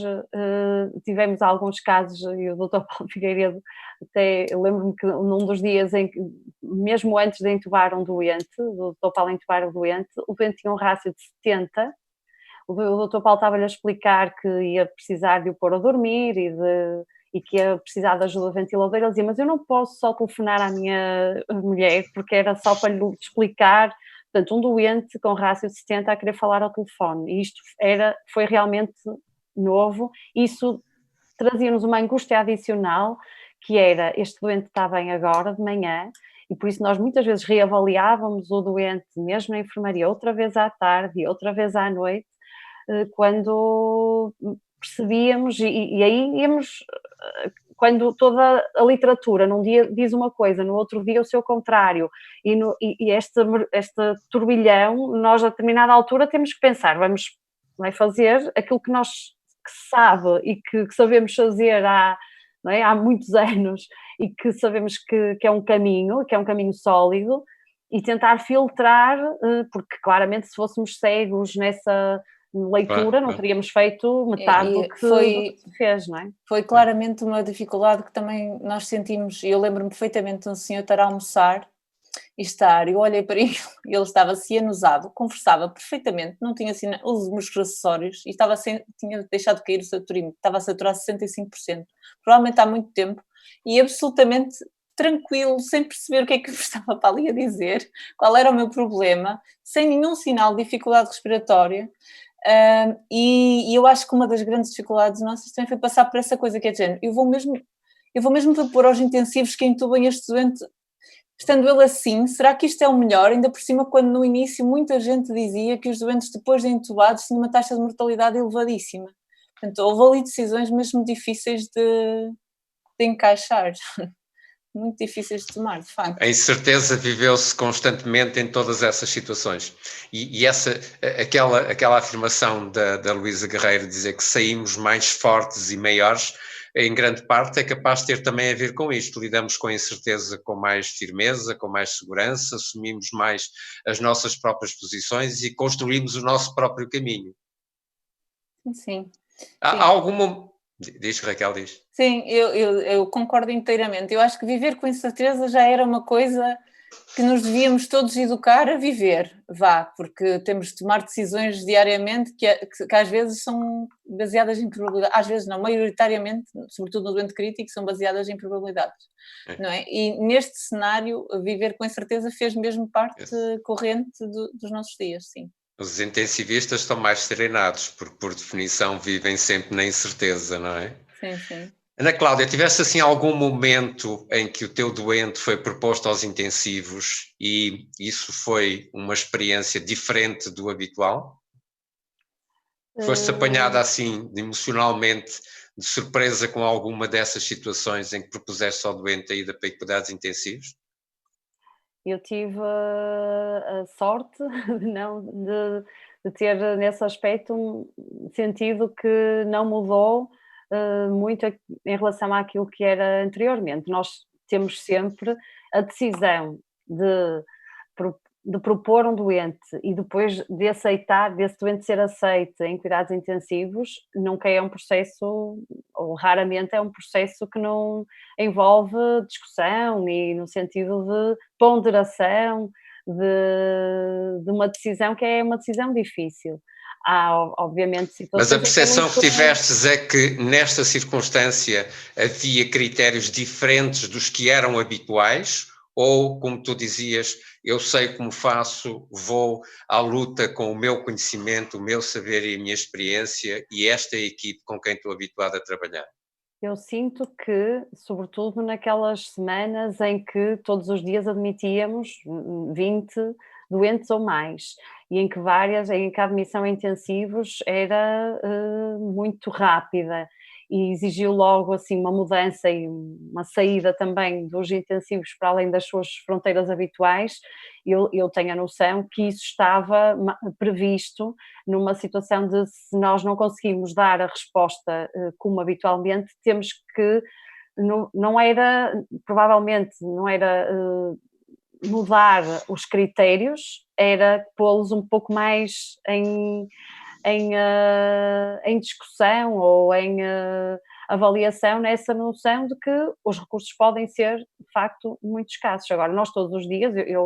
tivemos alguns casos, e o Dr. Paulo Figueiredo, até lembro-me que num dos dias em que, mesmo antes de entubar um doente, o Dr. Paulo entubar o doente tinha um rácio de 70, o Dr. Paulo estava-lhe a explicar que ia precisar de o pôr a dormir e que ia precisar de ajuda ventiladora, ele dizia, mas eu não posso só telefonar à minha mulher, porque era só para lhe explicar. Portanto, um doente com rácio de 70 a querer falar ao telefone, e isto foi realmente novo, isso trazia-nos uma angústia adicional, que era, este doente está bem agora, de manhã, e por isso nós muitas vezes reavaliávamos o doente, mesmo na enfermaria, outra vez à tarde e outra vez à noite, quando percebíamos, e aí íamos... Quando toda a literatura num dia diz uma coisa, no outro dia o seu contrário, e este turbilhão, nós a determinada altura temos que pensar, vamos fazer aquilo que se sabe e que sabemos fazer há muitos anos e que sabemos que é um caminho sólido, e tentar filtrar, porque claramente se fôssemos cegos nessa leitura, não teríamos feito metade do que se fez, não é? Foi claramente uma dificuldade que também nós sentimos, e eu lembro-me perfeitamente de um senhor estar a almoçar e eu olhei para ele, ele estava cianosado, conversava perfeitamente, não tinha os músculos acessórios e tinha deixado cair o saturímetro, estava a saturar 65%, provavelmente há muito tempo, e absolutamente tranquilo, sem perceber o que é que eu estava para ali a dizer, qual era o meu problema, sem nenhum sinal de dificuldade respiratória. E eu acho que uma das grandes dificuldades nossas também foi passar por essa coisa que é de género, eu vou mesmo propor aos intensivos que intubem este doente, estando ele assim, será que isto é o melhor? Ainda por cima, quando no início muita gente dizia que os doentes depois de intubados tinham uma taxa de mortalidade elevadíssima. Portanto, houve ali decisões mesmo difíceis de encaixar, muito difíceis de tomar, de facto. A incerteza viveu-se constantemente em todas essas situações. E aquela afirmação da Luísa Guerreiro, dizer que saímos mais fortes e maiores, em grande parte é capaz de ter também a ver com isto. Lidamos com a incerteza com mais firmeza, com mais segurança, assumimos mais as nossas próprias posições e construímos o nosso próprio caminho. Sim. Há alguma... Diz, Raquel, diz. Sim, eu concordo inteiramente. Eu acho que viver com incerteza já era uma coisa que nos devíamos todos educar a viver, porque temos de tomar decisões diariamente que às vezes são baseadas em probabilidade, às vezes não, maioritariamente, sobretudo no doente crítico, são baseadas em probabilidades, não é? E neste cenário, viver com incerteza fez mesmo parte corrente dos nossos dias, sim. Os intensivistas estão mais treinados, porque por definição vivem sempre na incerteza, não é? Sim, sim. Ana Cláudia, tivesse assim algum momento em que o teu doente foi proposto aos intensivos e isso foi uma experiência diferente do habitual? Foste apanhada assim, emocionalmente, de surpresa com alguma dessas situações em que propuseste ao doente a ida para cuidados intensivos? Eu tive a sorte de ter nesse aspecto sentido que não mudou muito em relação àquilo que era anteriormente. Nós temos sempre a decisão de propor um doente e depois de aceitar, desse doente ser aceito em cuidados intensivos, nunca é um processo, ou raramente é um processo que não envolve discussão e no sentido de ponderação de uma decisão que é uma decisão difícil. Há, obviamente, situações... Mas a percepção que tivestes é que nesta circunstância havia critérios diferentes dos que eram habituais? Ou, como tu dizias, eu sei como faço, vou à luta com o meu conhecimento, o meu saber e a minha experiência e esta é a equipe com quem estou habituado a trabalhar? Eu sinto que, sobretudo naquelas semanas em que todos os dias admitíamos 20 doentes ou mais, e em que a admissão a intensivos era muito rápida e exigiu logo assim uma mudança e uma saída também dos intensivos para além das suas fronteiras habituais. Eu tenho a noção que isso estava previsto numa situação de, se nós não conseguimos dar a resposta como habitualmente, temos que, não era, provavelmente não era mudar os critérios, era pô-los um pouco mais em discussão ou em avaliação, nessa noção de que os recursos podem ser, de facto, muito escassos. Agora, nós todos os dias, eu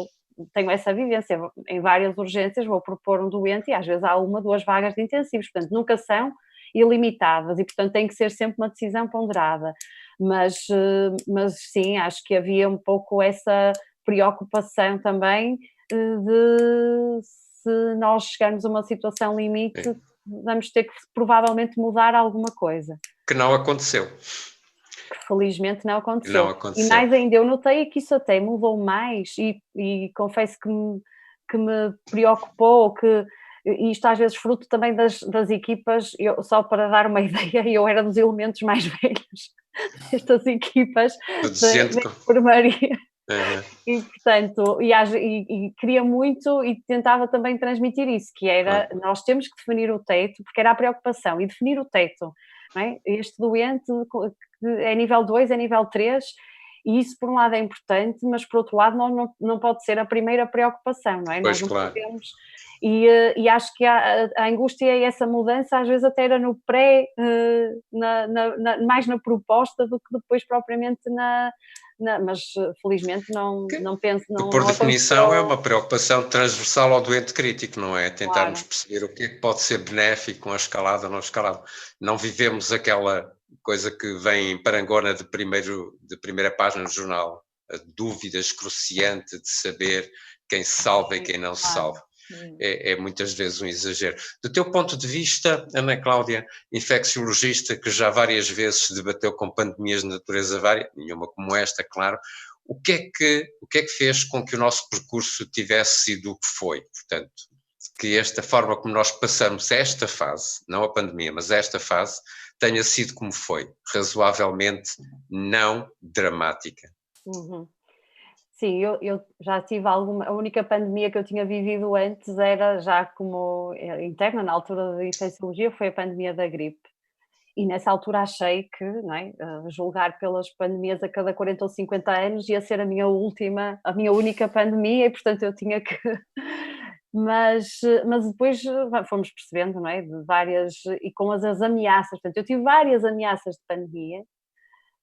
tenho essa vivência, em várias urgências vou propor um doente e às vezes há 1, 2 vagas de intensivos, portanto nunca são ilimitadas e portanto tem que ser sempre uma decisão ponderada, mas sim, acho que havia um pouco essa preocupação também de, se nós chegarmos a uma situação limite, vamos ter que provavelmente mudar alguma coisa. Que não aconteceu. Que felizmente não aconteceu. Não aconteceu. E mais ainda, eu notei que isso até mudou mais e confesso que me preocupou, e isto às vezes fruto também das equipas, só para dar uma ideia, eu era dos elementos mais velhos destas equipas de enfermaria. E portanto, e queria muito e tentava também transmitir isso, que era, nós temos que definir o teto, porque era a preocupação, e definir o teto, não é? Este doente é nível 2, é nível 3, e isso por um lado é importante, mas por outro lado não pode ser a primeira preocupação, não é? Pois, nós não claro. podemos, e acho que a angústia e essa mudança às vezes até era no pré, mais na proposta do que depois propriamente mas felizmente não penso... Por definição é uma preocupação transversal ao doente crítico, não é? Tentarmos perceber o que é que pode ser benéfico com a escalada ou não escalada. Não vivemos aquela coisa que vem em parangona de primeira página do jornal, a dúvida excruciante de saber quem se salva e quem não se salva. é muitas vezes um exagero. Do teu ponto de vista, Ana Cláudia, infecciologista que já várias vezes se debateu com pandemias de natureza vária, nenhuma como esta, claro, o que é que fez com que o nosso percurso tivesse sido o que foi? Portanto, que esta forma como nós passamos esta fase, não a pandemia, mas esta fase, tenha sido como foi, razoavelmente não dramática. Uhum. Sim, eu já tive a única pandemia que eu tinha vivido antes era já como interna, na altura da infecciologia, foi a pandemia da gripe. E nessa altura achei que, não é, julgar pelas pandemias a cada 40 ou 50 anos ia ser a minha única pandemia e portanto eu tinha que... Mas depois fomos percebendo, não é, de várias, e com as ameaças, portanto eu tive várias ameaças de pandemia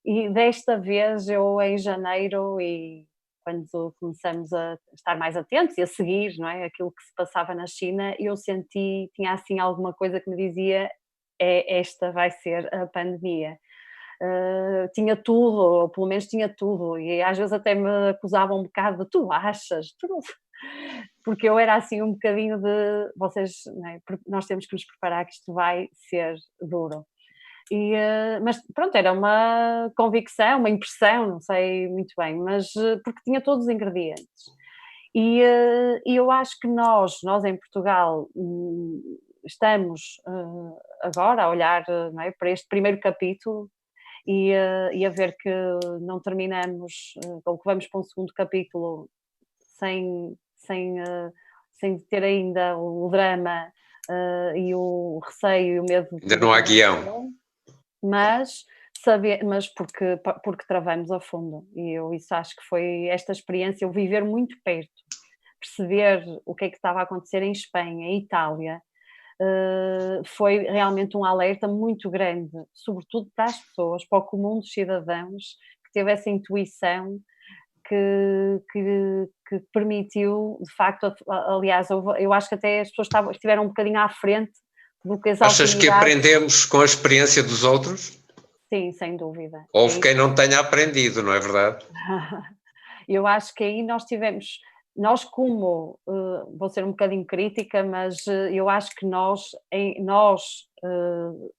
e desta vez eu em janeiro e quando começamos a estar mais atentos e a seguir, não é, aquilo que se passava na China, eu tinha assim alguma coisa que me dizia esta vai ser a pandemia. Tinha tudo, ou pelo menos tinha tudo, e às vezes até me acusavam um bocado de tu achas, porque eu era assim um bocadinho de vocês, não é? Nós temos que nos preparar que isto vai ser duro. Mas pronto, era uma convicção, uma impressão, não sei muito bem, mas porque tinha todos os ingredientes. E eu acho que nós em Portugal, estamos agora a olhar, não é, para este primeiro capítulo e a ver que não terminamos, ou que vamos para um segundo capítulo sem ter ainda o drama e o receio e o medo. Ainda não há guião. Mas porque travamos a fundo, e eu isso acho que foi esta experiência, eu viver muito perto, perceber o que é que estava a acontecer em Espanha, em Itália, foi realmente um alerta muito grande, sobretudo para as pessoas, para o comum dos cidadãos, que teve essa intuição que permitiu, de facto, aliás, eu acho que até as pessoas estiveram um bocadinho à frente do que as autoridades... Achas que aprendemos com a experiência dos outros? Sim, sem dúvida. Houve quem não tenha aprendido, não é verdade? Eu acho que aí nós como, vou ser um bocadinho crítica, mas eu acho que nós,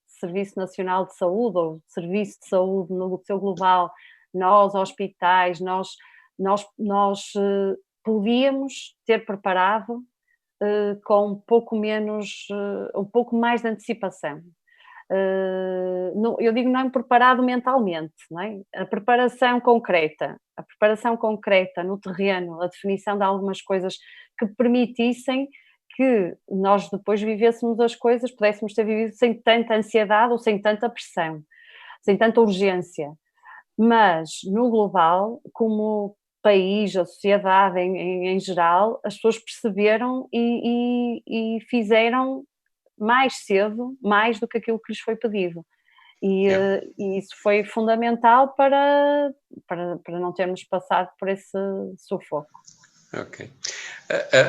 Serviço Nacional de Saúde, ou Serviço de Saúde no seu global, nós, hospitais, nós podíamos ter preparado com um pouco mais de antecipação. Eu digo não preparado mentalmente, não é? A preparação concreta no terreno, a definição de algumas coisas que permitissem que nós depois vivêssemos as coisas, pudéssemos ter vivido sem tanta ansiedade ou sem tanta pressão, sem tanta urgência. Mas no global, como país, a sociedade em geral, as pessoas perceberam e fizeram mais cedo, mais do que aquilo que lhes foi pedido. E isso foi fundamental para não termos passado por esse sufoco. Ok.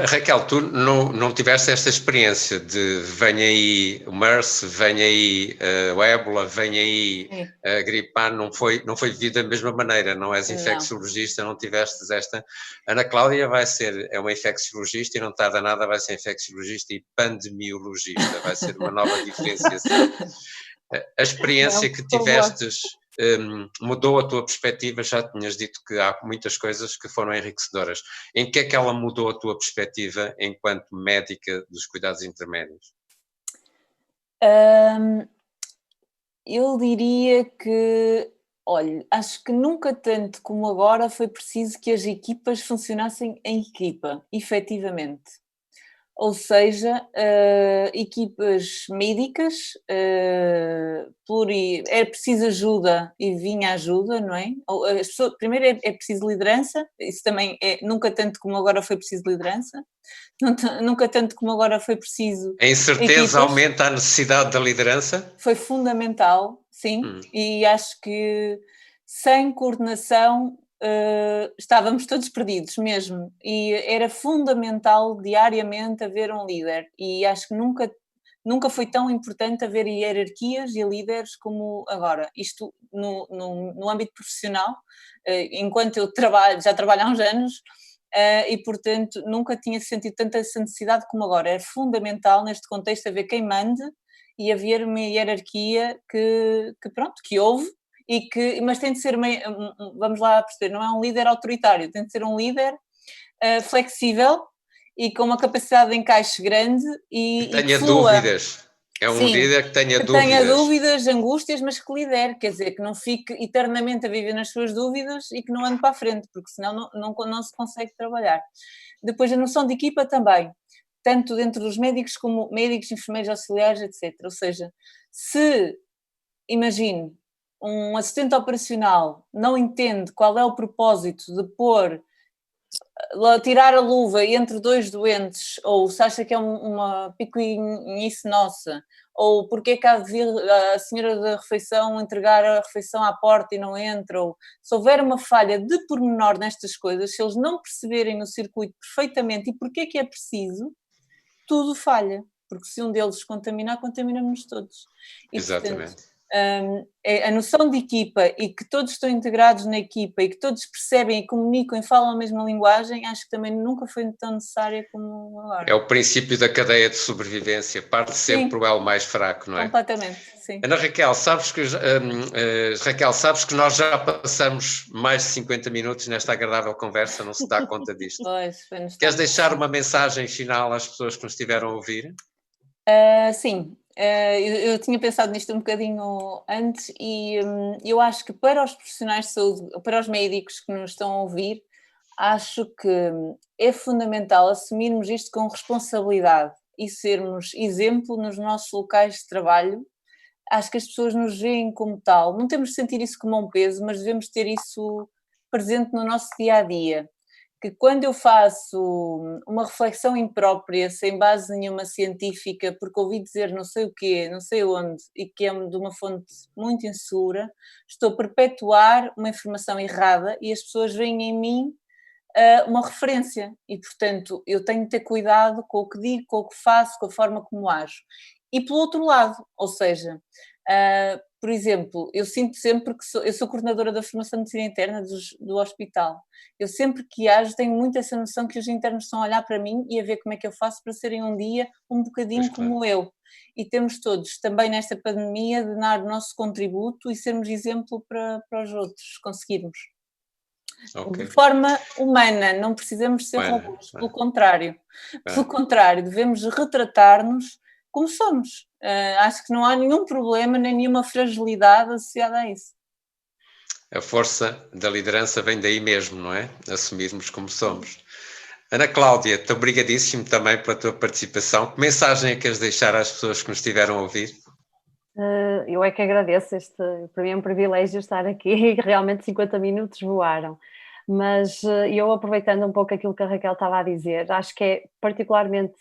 Raquel, tu não tiveste esta experiência de vem aí o MERS, vem aí o ébola, vem aí a gripe A, não foi vivido da mesma maneira, não és infecciologista, não tiveste esta. Ana Cláudia é uma infecciologista e não tarda nada, vai ser infecciologista e pandemiologista, vai ser uma nova diferenciação. A experiência que tivestes mudou a tua perspectiva? Já tinhas dito que há muitas coisas que foram enriquecedoras. Em que é que ela mudou a tua perspectiva enquanto médica dos cuidados intermédios? Eu diria que, olha, acho que nunca tanto como agora foi preciso que as equipas funcionassem em equipa, efetivamente. Ou seja, equipas médicas, era preciso ajuda e vinha ajuda, não é? Primeiro é preciso liderança, isso também nunca tanto como agora foi preciso liderança, nunca tanto como agora foi preciso. A incerteza aumenta a necessidade da liderança? Foi fundamental, sim, e acho que sem coordenação estávamos todos perdidos mesmo, e era fundamental diariamente haver um líder, e acho que nunca foi tão importante haver hierarquias e líderes como agora, isto no âmbito profissional. Enquanto eu já trabalho há uns anos, e, portanto, nunca tinha sentido tanta essa necessidade como agora. É fundamental neste contexto haver quem mande e haver uma hierarquia que houve, mas tem de ser, vamos lá perceber, não é um líder autoritário, tem de ser um líder flexível e com uma capacidade de encaixe grande e tenha dúvidas. É um líder que tenha dúvidas. Tenha dúvidas, angústias, mas que lidere, quer dizer, que não fique eternamente a viver nas suas dúvidas e que não ande para a frente, porque senão não se consegue trabalhar. Depois a noção de equipa também, tanto dentro dos médicos como médicos, enfermeiros, auxiliares, etc. Ou seja, se, imagine, um assistente operacional não entende qual é o propósito de tirar a luva entre dois doentes, ou se acha que é uma picuinhice nossa, ou porque é que há de vir a senhora da refeição entregar a refeição à porta e não entra, ou se houver uma falha de pormenor nestas coisas, se eles não perceberem o circuito perfeitamente e porque é que é preciso, tudo falha, porque se um deles contaminar, contaminamos todos. E, exatamente. Portanto, a noção de equipa e que todos estão integrados na equipa e que todos percebem e comunicam e falam a mesma linguagem, acho que também nunca foi tão necessária como agora. É o princípio da cadeia de sobrevivência, parte sempre o elo mais fraco, não é? Completamente, sim. Ana Raquel, sabes que nós já passamos mais de 50 minutos nesta agradável conversa, não se dá conta disto. Pois, queres deixar uma mensagem final às pessoas que nos estiveram a ouvir? Sim. Eu tinha pensado nisto um bocadinho antes e eu acho que para os profissionais de saúde, para os médicos que nos estão a ouvir, acho que é fundamental assumirmos isto com responsabilidade e sermos exemplo nos nossos locais de trabalho. Acho que as pessoas nos veem como tal, não temos de sentir isso como um peso, mas devemos ter isso presente no nosso dia-a-dia. Que quando eu faço uma reflexão imprópria, sem base nenhuma científica, porque ouvi dizer não sei o quê, não sei onde, e que é de uma fonte muito insegura, estou a perpetuar uma informação errada e as pessoas veem em mim uma referência. E, portanto, eu tenho de ter cuidado com o que digo, com o que faço, com a forma como ajo. E pelo outro lado, ou seja, por exemplo, eu sinto sempre que eu sou coordenadora da formação de medicina interna do hospital. Eu sempre que ajo tenho muito essa noção que os internos estão a olhar para mim e a ver como é que eu faço para serem um dia um bocadinho como eu. E temos todos, também nesta pandemia, de dar o nosso contributo e sermos exemplo para os outros conseguirmos. Okay. De forma humana, não precisamos ser robôs, pelo contrário. Pelo contrário, devemos retratar-nos como somos. Acho que não há nenhum problema nem nenhuma fragilidade associada a isso. A força da liderança vem daí mesmo, não é? Assumirmos como somos. Ana Cláudia, te obrigadíssimo também pela tua participação. Que mensagem é que queres deixar às pessoas que nos estiveram a ouvir? Eu é que agradeço, para mim é um privilégio estar aqui e realmente 50 minutos voaram. Mas eu, aproveitando um pouco aquilo que a Raquel estava a dizer, acho que é particularmente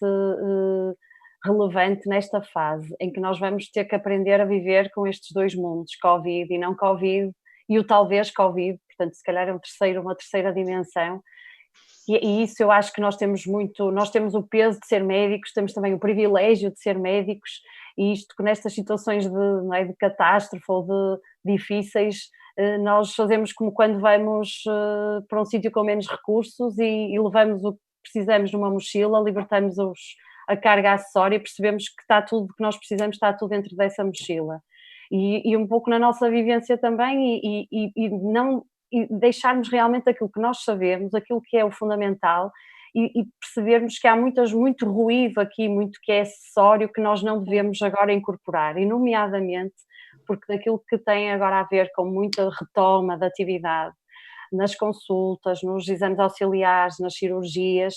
relevante nesta fase em que nós vamos ter que aprender a viver com estes dois mundos, Covid e não Covid, e o talvez Covid, portanto se calhar é uma terceira dimensão, e isso eu acho que nós temos o peso de ser médicos, temos também o privilégio de ser médicos, e isto que nestas situações de catástrofe ou de difíceis, nós fazemos como quando vamos para um sítio com menos recursos e levamos o que precisamos numa mochila, libertamos a carga acessória, percebemos que está tudo que nós precisamos, está tudo dentro dessa mochila. E um pouco na nossa vivência também, e deixarmos realmente aquilo que nós sabemos, aquilo que é o fundamental, e percebermos que há muito ruído aqui, muito que é acessório, que nós não devemos agora incorporar, e nomeadamente porque daquilo que tem agora a ver com muita retoma da atividade, nas consultas, nos exames auxiliares, nas cirurgias,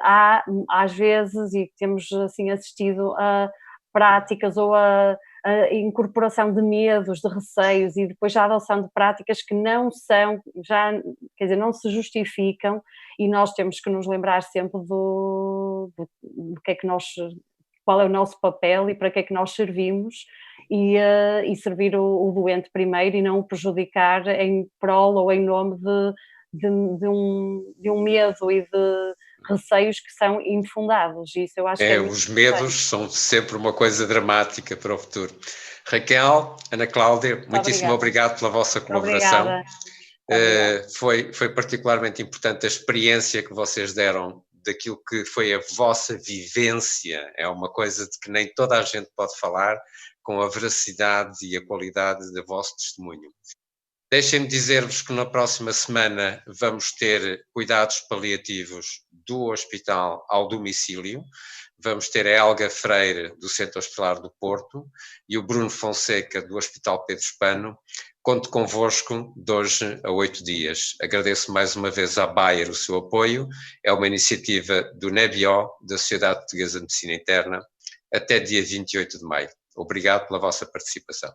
há às vezes, e temos assim assistido a práticas ou a incorporação de medos, de receios e depois a adoção de práticas que não são, não se justificam, e nós temos que nos lembrar sempre do que é que qual é o nosso papel e para que é que nós servimos, e servir o doente primeiro e não o prejudicar em prol ou em nome de um medo e de receios que são infundados. Isso eu acho que os medos são sempre uma coisa dramática para o futuro. Raquel, Ana Cláudia, muitíssimo obrigado pela vossa colaboração. Obrigada. Foi particularmente importante a experiência que vocês deram daquilo que foi a vossa vivência. É uma coisa de que nem toda a gente pode falar, com a veracidade e a qualidade do vosso testemunho. Deixem-me dizer-vos que na próxima semana vamos ter cuidados paliativos do hospital ao domicílio. Vamos ter a Helga Freire, do Centro Hospitalar do Porto, e o Bruno Fonseca, do Hospital Pedro Spano. Conto convosco de hoje a 8 dias. Agradeço mais uma vez à Bayer o seu apoio. É uma iniciativa do NEBIO, da Sociedade Portuguesa de Medicina Interna, até dia 28 de maio. Obrigado pela vossa participação.